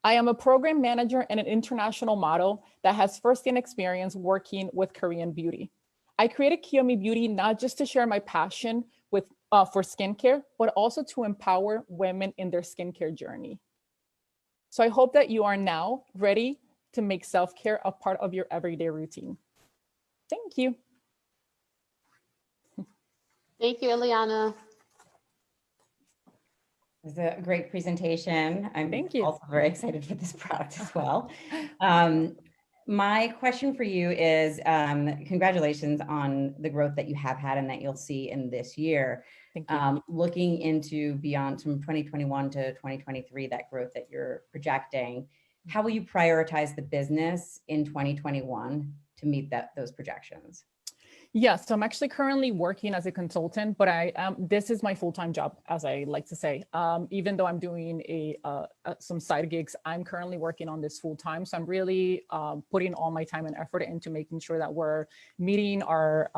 I am a program manager and an international model that has firsthand experience working with Korean beauty. I created Kiyomi Beauty not just to share my passion for skincare, but also to empower women in their skincare journey. So I hope that you are now ready to make self-care a part of your everyday routine. Thank you. Thank you, Ileana. It was a great presentation. I'm Thank you. Also very excited for this product as well. My question for you is, congratulations on the growth that you have had and that you'll see in this year. Thank you. Looking into beyond from 2021 to 2023, that growth that you're projecting, how will you prioritize the business in 2021 to meet those projections? Yeah, so I'm actually currently working as a consultant, but this is my full-time job, as I like to say. Even though I'm doing some side gigs, I'm currently working on this full-time. So I'm really putting all my time and effort into making sure that we're meeting our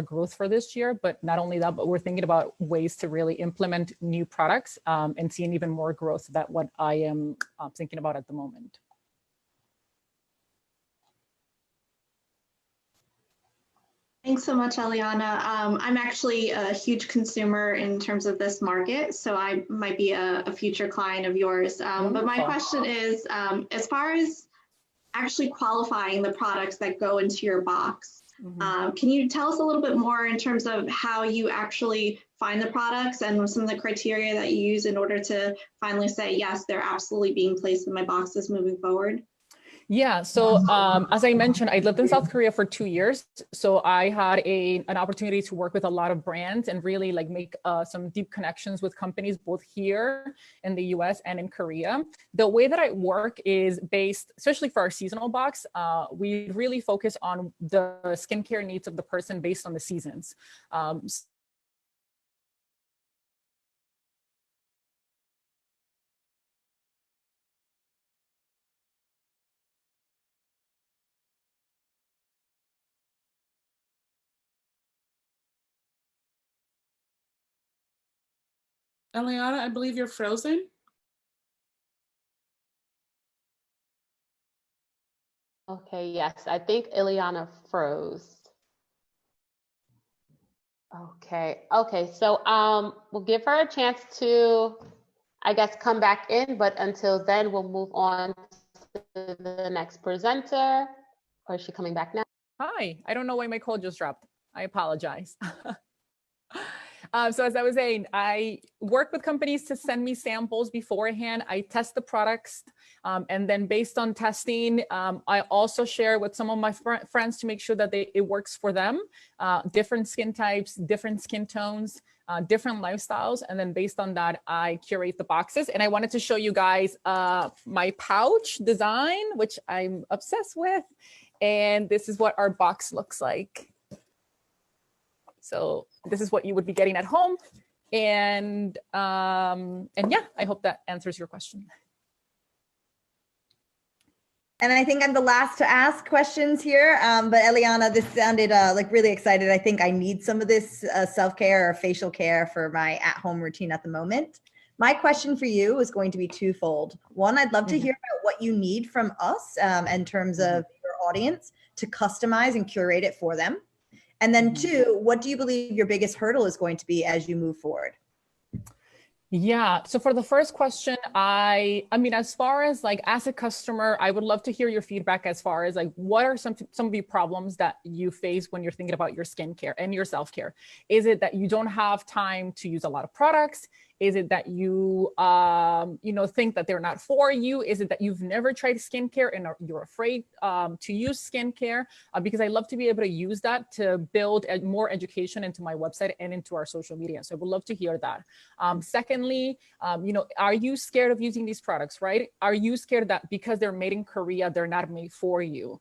growth for this year. But not only that, but we're thinking about ways to really implement new products and seeing even more growth than what I am thinking about at the moment. Thanks so much, Eliana. I'm actually a huge consumer in terms of this market, so I might be a future client of yours. But my question is, as far as actually qualifying the products that go into your box, can you tell us a little bit more in terms of how you actually find the products and some of the criteria that you use in order to finally say, yes, they're absolutely being placed in my boxes moving forward? Yeah, so as I mentioned, I lived in South Korea for 2 years. So I had an opportunity to work with a lot of brands and really like make some deep connections with companies both here in the US and in Korea. The way that I work is based, especially for our seasonal box, we really focus on the skincare needs of the person based on the seasons. Eliana, I believe you're frozen. Okay, yes, I think Ileana froze. Okay, so we'll give her a chance to, I guess, come back in, but until then, we'll move on to the next presenter. Or is she coming back now? Hi, I don't know why my call just dropped. I apologize. So as I was saying, I work with companies to send me samples beforehand. I test the products. And then based on testing, I also share with some of my friends to make sure that it works for them. Different skin types, different skin tones, different lifestyles. And then based on that, I curate the boxes. And I wanted to show you guys my pouch design, which I'm obsessed with. And this is what our box looks like. So this is what you would be getting at home. And yeah, I hope that answers your question. And I think I'm the last to ask questions here, but Eliana, this sounded like really excited. I think I need some of this self-care or facial care for my at-home routine at the moment. My question for you is going to be twofold. One, I'd love to hear about what you need from us in terms of your audience to customize and curate it for them. And then two, what do you believe your biggest hurdle is going to be as you move forward? Yeah. So for the first question, I mean, as far as like as a customer, I would love to hear your feedback as far as like what are some of the problems that you face when you're thinking about your skincare and your self-care? Is it that you don't have time to use a lot of products? Is it that you, think that they're not for you? Is it that you've never tried skincare and you're afraid to use skincare? Because I love to be able to use that to build more education into my website and into our social media. So I would love to hear that. Secondly, are you scared of using these products, right? Are you scared that because they're made in Korea, they're not made for you?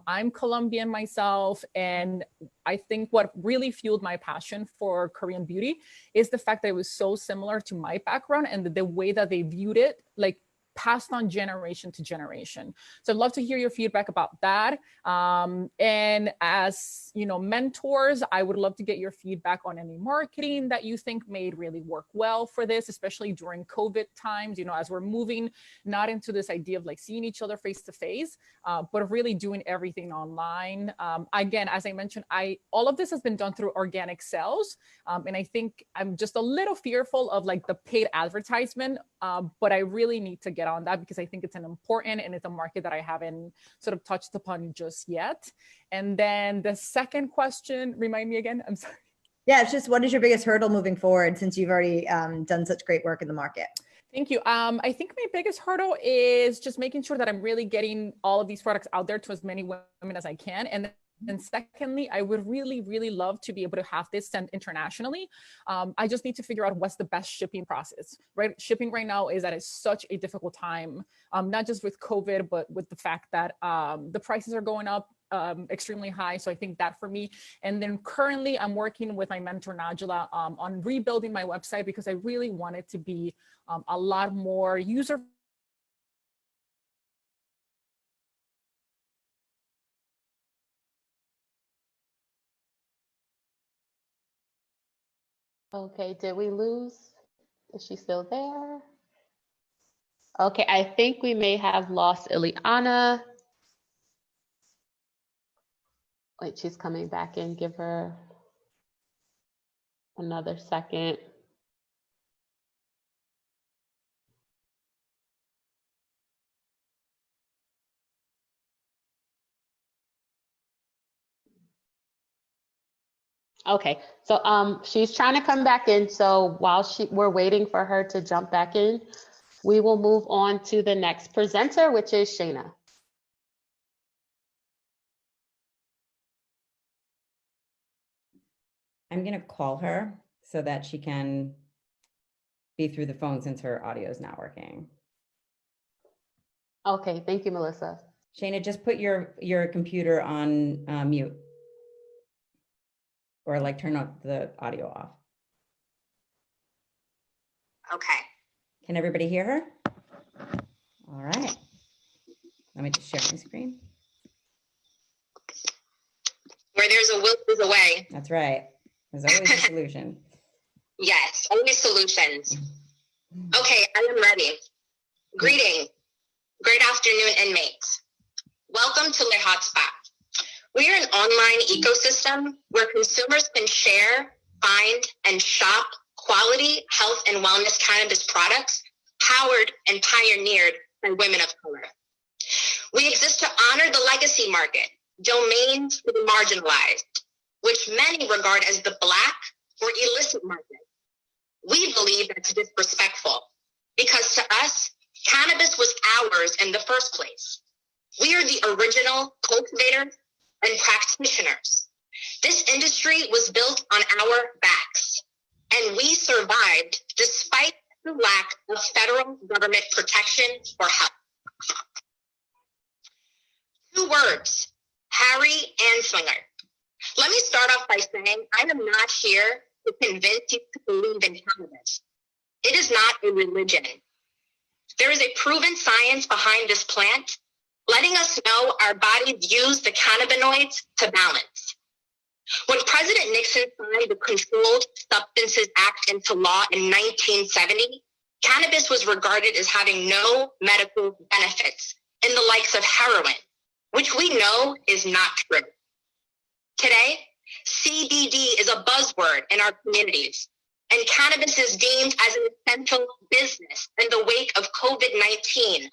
I'm Colombian myself, and I think what really fueled my passion for Korean beauty is the fact that it was so similar to my background and the way that they viewed it, like passed on generation to generation. So I'd love to hear your feedback about that. And as mentors, I would love to get your feedback on any marketing that you think made really work well for this, especially during COVID times, as we're moving not into this idea of like seeing each other face to face, but really doing everything online. Again, as I mentioned, all of this has been done through organic sales. And I think I'm just a little fearful of like the paid advertisement, but I really need to get on that because I think it's an important and it's a market that I haven't sort of touched upon just yet. And then the second question, remind me again, I'm sorry. Yeah, it's just what is your biggest hurdle moving forward since you've already done such great work in the market? Thank you. I think my biggest hurdle is just making sure that I'm really getting all of these products out there to as many women as I can. And then secondly, I would really, really love to be able to have this sent internationally. I just need to figure out what's the best shipping process, right? Shipping right now is at such a difficult time, not just with COVID, but with the fact that the prices are going up. extremely high. So I think that for me. And then currently I'm working with my mentor Najla on rebuilding my website because I really want it to be a lot more user. Okay, did we lose? Is she still there? Okay, I think we may have lost Ileana. Wait, she's coming back in. Give her another second. Okay, so she's trying to come back in. So while we're waiting for her to jump back in, we will move on to the next presenter, which is Shayna. I'm going to call her so that she can be through the phone since her audio is not working. Okay, thank you, Melissa. Shayna, just put your computer on mute or like turn off the audio off. Okay. Can everybody hear her? All right. Let me just share my screen. Where there's a will, there's a way. That's right. There's always a solution. Yes, always solutions. Okay, I am ready. Greeting. Great afternoon, inmates. Welcome to Le Hotspot. We are an online ecosystem where consumers can share, find, and shop quality health and wellness cannabis products powered and pioneered by women of color. We exist to honor the legacy market, domains for the marginalized, which many regard as the Black or illicit market. We believe that's disrespectful because to us, cannabis was ours in the first place. We are the original cultivators and practitioners. This industry was built on our backs, and we survived despite the lack of federal government protection or help. 2 words, Harry Anslinger. Let me start off by saying I am not here to convince you to believe in cannabis. It is not a religion. There is a proven science behind this plant, letting us know our bodies use the cannabinoids to balance. When President Nixon signed the Controlled Substances Act into law in 1970, cannabis was regarded as having no medical benefits in the likes of heroin, which we know is not true. Today, CBD is a buzzword in our communities, and cannabis is deemed as an essential business in the wake of COVID-19.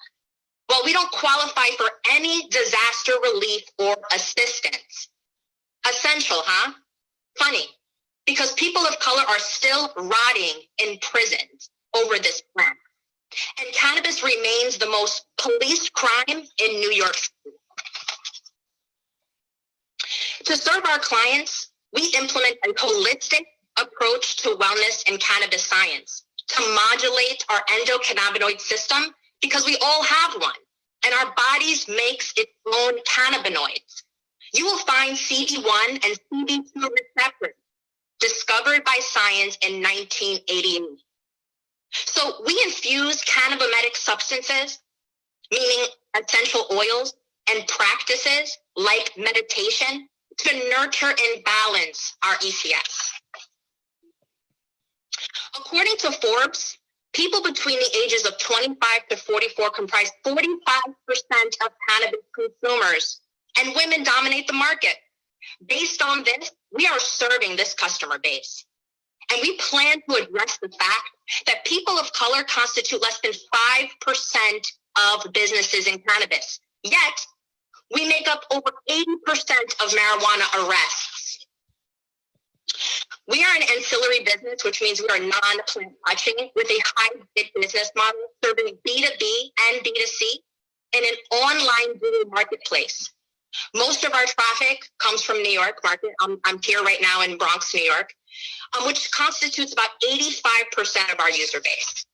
While we don't qualify for any disaster relief or assistance. Essential, huh? Funny, because people of color are still rotting in prisons over this plant. And cannabis remains the most policed crime in New York City. To serve our clients, we implement a holistic approach to wellness and cannabis science to modulate our endocannabinoid system because we all have one, and our bodies makes its own cannabinoids. You will find CB1 and CB2 receptors discovered by science in 1988. So we infuse cannabimetic substances, meaning essential oils, and practices like meditation to nurture and balance our ECS. According to Forbes, people between the ages of 25 to 44 comprise 45% of cannabis consumers, and women dominate the market. Based on this, we are serving this customer base. And we plan to address the fact that people of color constitute less than 5% of businesses in cannabis. Yet, we make up over 80% of marijuana arrests. We are an ancillary business, which means we are non-plant touching with a hybrid business model serving B2B and B2C in an online Google marketplace. Most of our traffic comes from New York market. I'm here right now in Bronx, New York, which constitutes about 85% of our user base.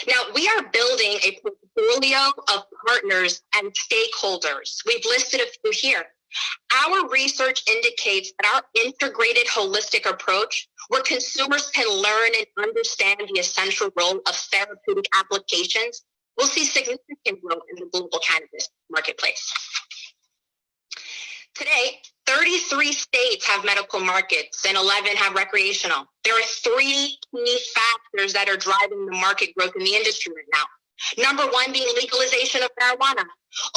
Now, we are building a portfolio of partners and stakeholders. We've listed a few here. Our research indicates that our integrated holistic approach, where consumers can learn and understand the essential role of therapeutic applications, will see significant growth in the global cannabis marketplace. Today, 33 states have medical markets and 11 have recreational. There are 3 key factors that are driving the market growth in the industry right now. Number one being legalization of marijuana.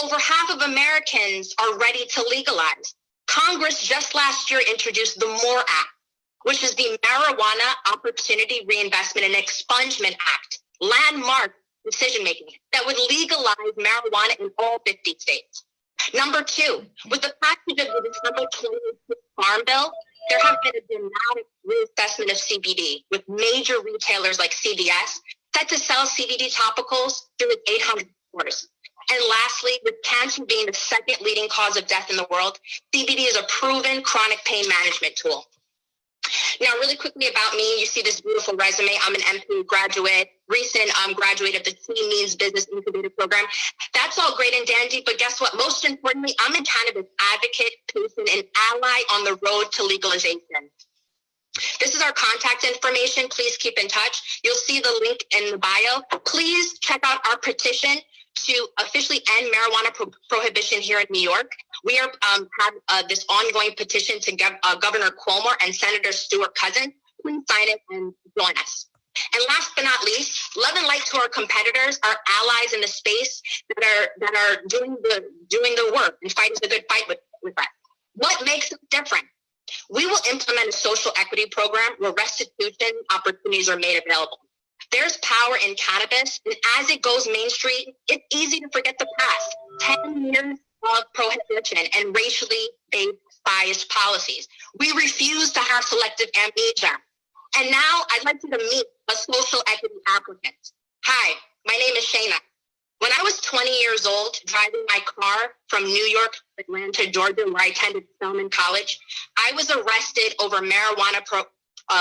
Over half of Americans are ready to legalize. Congress just last year introduced the MORE Act, which is the Marijuana Opportunity Reinvestment and Expungement Act, landmark decision-making that would legalize marijuana in all 50 states. Number two, with the passage of the December 2026 Farm Bill, there has been a dramatic reassessment of CBD, with major retailers like CVS set to sell CBD topicals through its 800 stores. And lastly, with cancer being the second leading cause of death in the world, CBD is a proven chronic pain management tool. Now, really quickly about me, you see this beautiful resume. I'm an MP graduate, recent graduate of the She Means Business Incubator Program. That's all great and dandy, but guess what? Most importantly, I'm a cannabis advocate, patient, and ally on the road to legalization. This is our contact information. Please keep in touch. You'll see the link in the bio. Please check out our petition to officially end marijuana prohibition here in New York. We are have this ongoing petition to Governor Cuomo and Senator Stuart Cousins. Please sign it and join us. And last but not least, love and light to our competitors, our allies in the space that are doing the work and fighting the good fight with us. What makes us different? We will implement a social equity program where restitution opportunities are made available. There's power in cannabis, and as it goes mainstream, it's easy to forget the past. 10 years of prohibition and racially based biased policies. We refuse to have selective amnesia. And now I'd like you to meet a social equity applicant. Hi, my name is Shayna. When I was 20 years old, driving my car from New York to Atlanta, Georgia, where I attended Spelman College, I was arrested over marijuana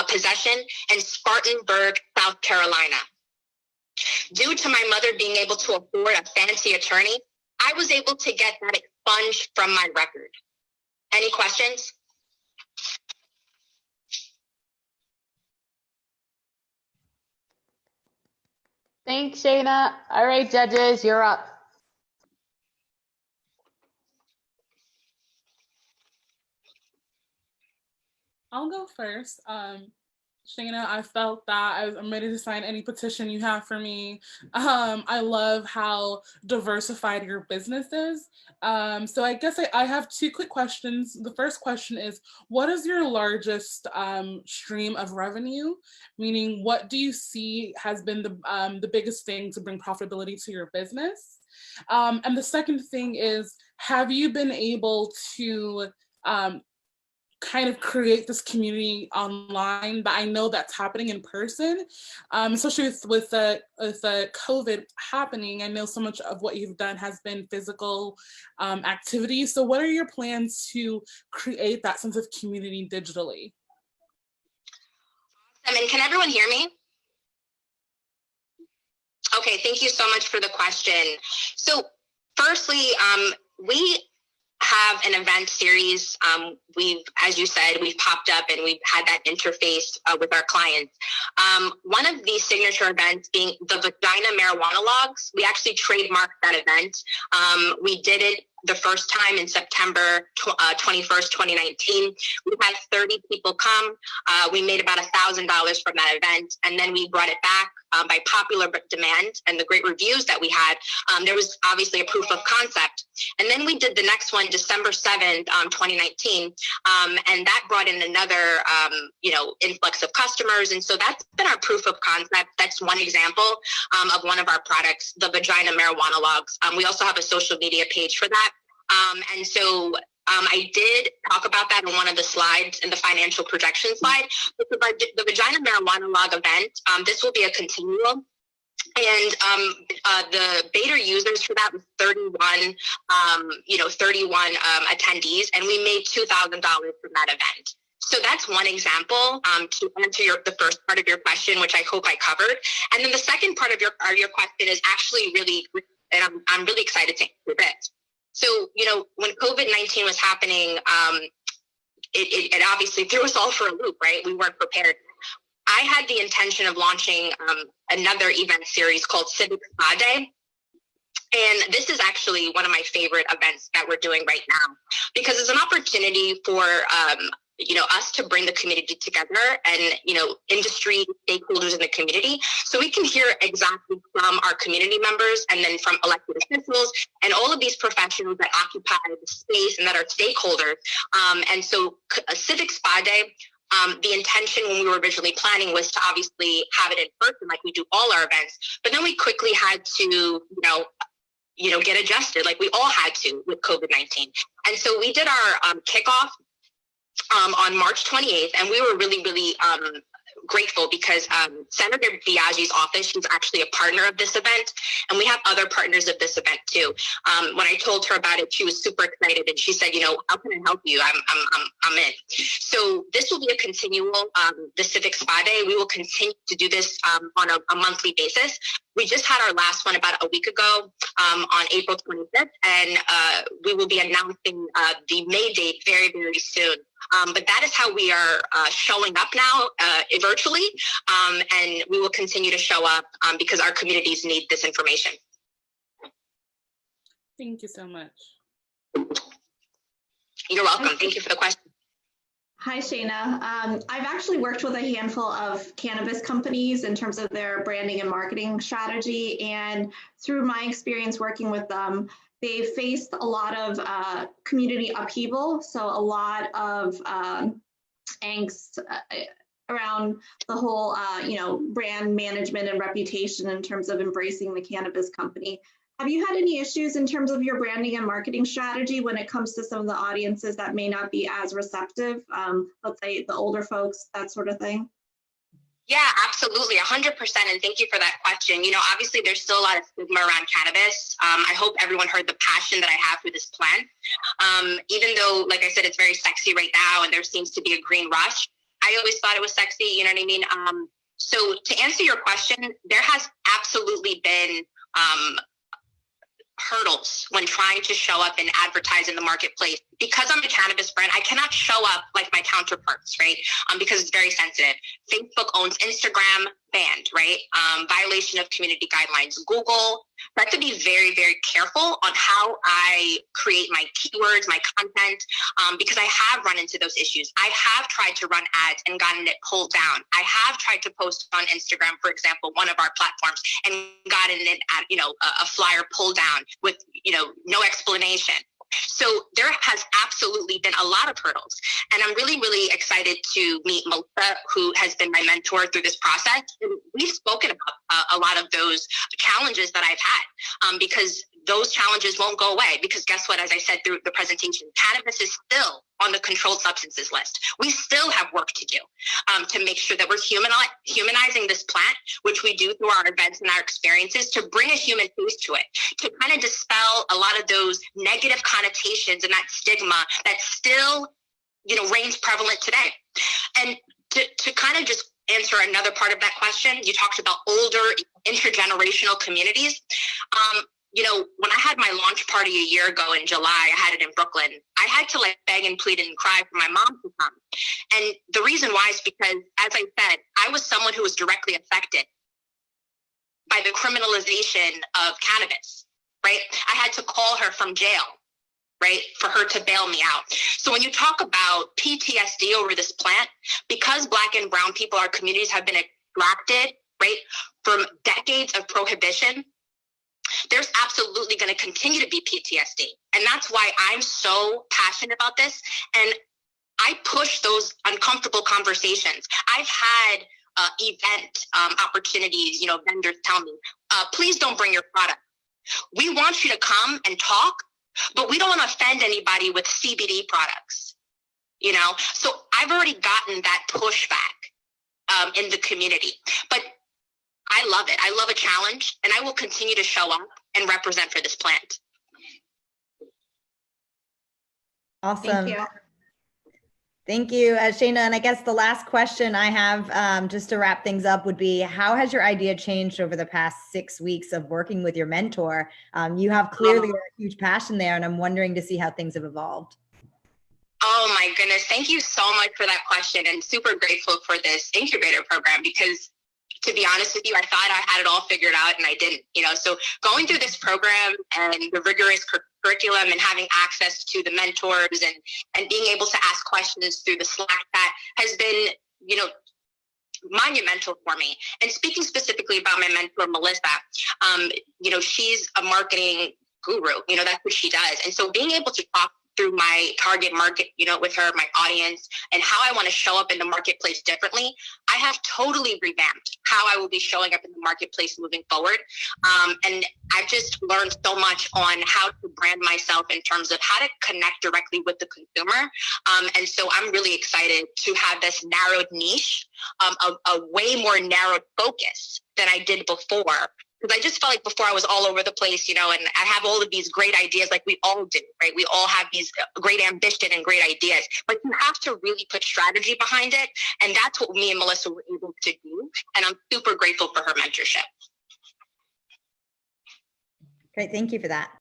possession in Spartanburg, South Carolina. Due to my mother being able to afford a fancy attorney, I was able to get that expunged from my record. Any questions? Thanks, Shayna. All right, judges, you're up. I'll go first. Shayna, I felt that I'm ready to sign any petition you have for me. I love how diversified your business is. So I guess I have 2 quick questions. The first question is, what is your largest stream of revenue? Meaning, what do you see has been the biggest thing to bring profitability to your business? And the second thing is, have you been able to kind of create this community online, but I know that's happening in person, especially with the COVID happening. I know so much of what you've done has been physical activity. So what are your plans to create that sense of community digitally? And can everyone hear me? Okay, thank you so much for the question. So firstly, we have an event series. As you said, we've popped up and we've had that interface with our clients. One of the signature events being the Vagina Marijuana Logs. We actually trademarked that event. We did it the first time in September 21st, 2019. We had 30 people come. We made about $1,000 from that event, and then we brought it back by popular demand and the great reviews that we had. There was obviously a proof of concept. And then we did the next one, December 7th, 2019. And that brought in another, influx of customers. And so that's been our proof of concept. That's one example of one of our products, the Vagina Marijuana Logs. We also have a social media page for that. And so I did talk about that in one of the slides in the financial projection slide. But the Vagina Marijuana Log event, this will be a continuum. And the beta users for that was 31 attendees, and we made $2,000 from that event. So that's one example to answer the first part of your question, which I hope I covered. And then the second part of your question is actually really, and I'm really excited to answer this. So, you know, when COVID-19 was happening, it obviously threw us all for a loop, right? We weren't prepared. I had the intention of launching another event series called Civic Spa Day. And this is actually one of my favorite events that we're doing right now, because it's an opportunity for, you know, us to bring the community together and, you know, industry stakeholders in the community, so we can hear exactly from our community members and then from elected officials and all of these professionals that occupy the space and that are stakeholders. And so a Civic Spa Day, the intention when we were originally planning was to obviously have it in person like we do all our events, but then we quickly had to, you know, get adjusted like we all had to with COVID-19. And so we did our kickoff on March 28th, and we were really, really grateful because Senator Biaggi's office, she's actually a partner of this event, and we have other partners of this event too. When I told her about it, she was super excited, and she said, you know, how can I help you? I'm in. So this will be a continual, the Civic Spa Day. We will continue to do this on a monthly basis. We just had our last one about a week ago on April 25th, and we will be announcing the May date very, very soon. But that is how we are showing up now virtually, and we will continue to show up because our communities need this information. Thank you so much. You're welcome. Thank you for the question. Hi, Shayna. I've actually worked with a handful of cannabis companies in terms of their branding and marketing strategy. And through my experience working with them, they faced a lot of community upheaval. So a lot of angst around the whole, you know, brand management and reputation in terms of embracing the cannabis company. Have you had any issues in terms of your branding and marketing strategy when it comes to some of the audiences that may not be as receptive? Let's say the older folks, that sort of thing. Yeah, absolutely, 100%. And thank you for that question. You know, obviously there's still a lot of stigma around cannabis. I hope everyone heard the passion that I have for this plant. Even though, like I said, it's very sexy right now and there seems to be a green rush, I always thought it was sexy, you know what I mean? So to answer your question, there has absolutely been hurdles when trying to show up and advertise in the marketplace. Because I'm a cannabis brand, I cannot show up like my counterparts, right? Because it's very sensitive. Facebook owns Instagram, banned, right? Violation of community guidelines. Google, I have to be very, very careful on how I create my keywords, my content, because I have run into those issues. I have tried to run ads and gotten it pulled down. I have tried to post on Instagram, for example, one of our platforms, and gotten it at, you know, a flyer pulled down with, you know, no explanation. So there has absolutely been a lot of hurdles. And I'm really, really excited to meet Melissa, who has been my mentor through this process. And we've spoken about a lot of those challenges that I've had, because those challenges won't go away. Because guess what, as I said through the presentation, cannabis is still on the controlled substances list. We still have work to do to make sure that we're humanizing this plant, which we do through our events and our experiences, to bring a human face to it, to kind of dispel a lot of those negative connotations and that stigma that still, you know, reigns prevalent today. And to kind of just answer another part of that question, you talked about older intergenerational communities. You know, when I had my launch party a year ago in July, I had it in Brooklyn. I had to like beg and plead and cry for my mom to come. And the reason why is because, as I said, I was someone who was directly affected by the criminalization of cannabis, right? I had to call her from jail, right, for her to bail me out. So when you talk about PTSD over this plant, because Black and brown people, our communities have been extracted, right, from decades of prohibition, there's absolutely going to continue to be PTSD. And that's why I'm so passionate about this. And I push those uncomfortable conversations. I've had event opportunities, you know, vendors tell me, please don't bring your product. We want you to come and talk, but we don't want to offend anybody with CBD products, you know? So I've already gotten that pushback in the community. But I love it. I love a challenge, and I will continue to show up and represent for this plant. Awesome. Thank you. Thank you, Shayna. And I guess the last question I have, just to wrap things up, would be, how has your idea changed over the past 6 weeks of working with your mentor? You have clearly a huge passion there, and I'm wondering to see how things have evolved. Oh my goodness. Thank you so much for that question, and super grateful for this incubator program, because to be honest with you, I thought I had it all figured out and I didn't, so going through this program and the rigorous curriculum and having access to the mentors and being able to ask questions through the Slack chat has been, monumental for me. And speaking specifically about my mentor, Melissa, she's a marketing guru, that's what she does. And so being able to talk through my target market, with her, my audience, and how I want to show up in the marketplace differently, I have totally revamped how I will be showing up in the marketplace moving forward. And I've just learned so much on how to brand myself in terms of how to connect directly with the consumer. And so I'm really excited to have this narrowed niche, a way more narrowed focus than I did before. Because I just felt like before I was all over the place, and I have all of these great ideas like we all do, right? We all have these great ambition and great ideas, but you have to really put strategy behind it. And that's what me and Melissa were able to do. And I'm super grateful for her mentorship. Great, thank you for that.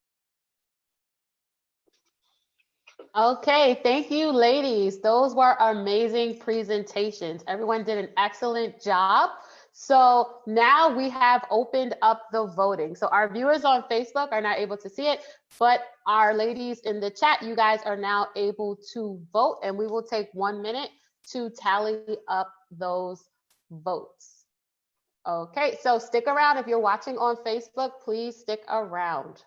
Okay, thank you, ladies. Those were amazing presentations. Everyone did an excellent job. So now we have opened up the voting. So our viewers on Facebook are not able to see it, but our ladies in the chat, you guys are now able to vote, and we will take 1 minute to tally up those votes. Okay, so stick around. If you're watching on Facebook, please stick around.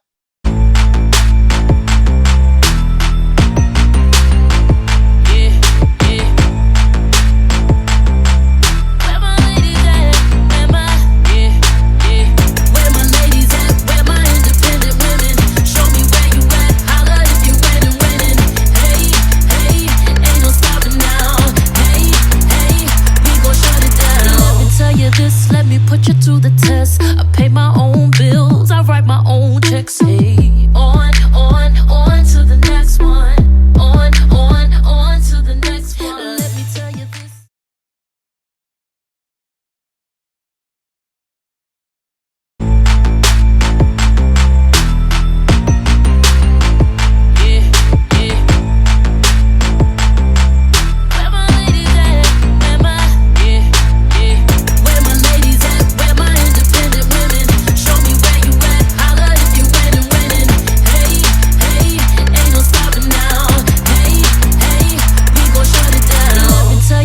Let me put you to the test. I pay my own bills, I write my own checks. Hey, on to the next one. On to the next one. Let me tell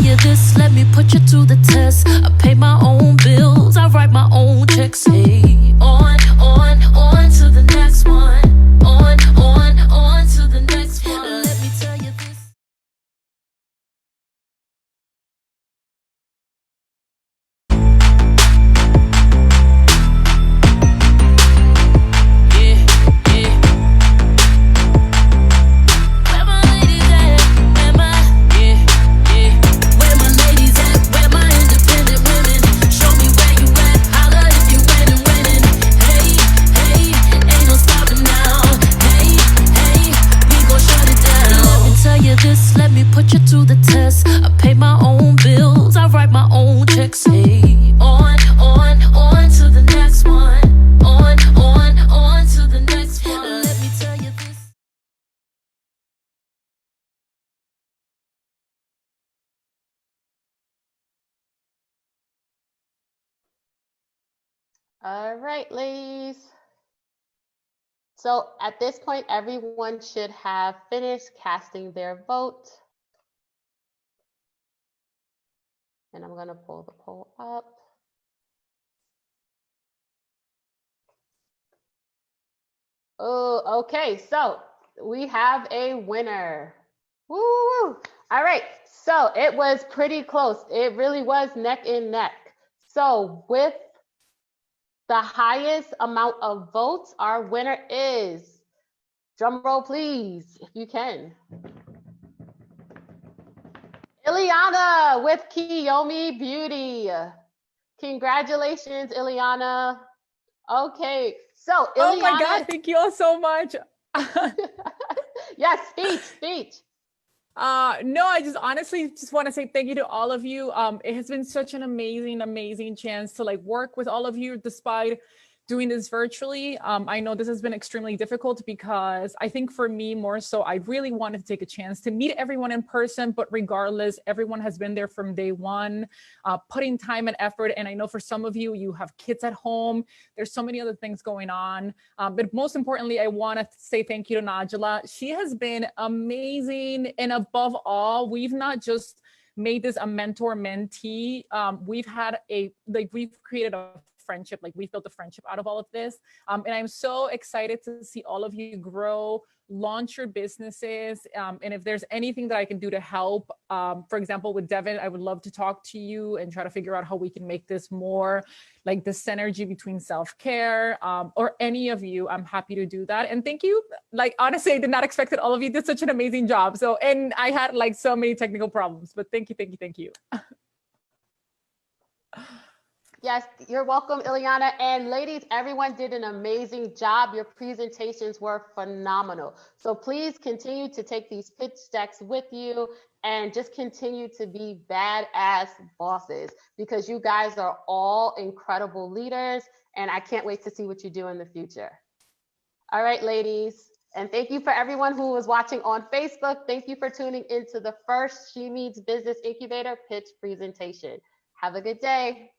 you this. Let me put you to the test. I pay my own bills, I write my own checks. Hey, on to the next one. On to the next one. Let me tell you this. Let me put you to the test. I pay my own bills, I write my own checks. Hey, on to the next one. On to the next one. Let me tell you this. All right, ladies. So at this point, everyone should have finished casting their vote. And I'm going to pull the poll up. Oh, okay. So we have a winner. Woo! All right. So it was pretty close. It really was neck and neck. So with the highest amount of votes, our winner is, drum roll please, if you can, Ileana with Kiyomi Beauty. Congratulations, Ileana. Okay, so Ileana. Oh my God, thank you all so much. Yes, speech. No, I just honestly just want to say thank you to all of you. It has been such an amazing chance to like work with all of you despite doing this virtually. I know this has been extremely difficult because I think for me more so, I really wanted to take a chance to meet everyone in person, but regardless, everyone has been there from day one, putting time and effort. And I know for some of you, you have kids at home. There's so many other things going on. But most importantly, I want to say thank you to Najla. She has been amazing. And above all, we've not just made this a mentor-mentee. We've created a friendship, like we've built a friendship out of all of this. And I'm so excited to see all of you grow, launch your businesses. And if there's anything that I can do to help, for example, with Devin, I would love to talk to you and try to figure out how we can make this more like the synergy between self-care, or any of you, I'm happy to do that. And thank you. Like, honestly, I did not expect that all of you did such an amazing job. So, and I had like so many technical problems, but thank you. Yes, you're welcome, Ileana. And ladies, everyone did an amazing job. Your presentations were phenomenal. So please continue to take these pitch decks with you and just continue to be badass bosses, because you guys are all incredible leaders. And I can't wait to see what you do in the future. All right, ladies. And thank you for everyone who was watching on Facebook. Thank you for tuning into the first She Means Business Incubator pitch presentation. Have a good day.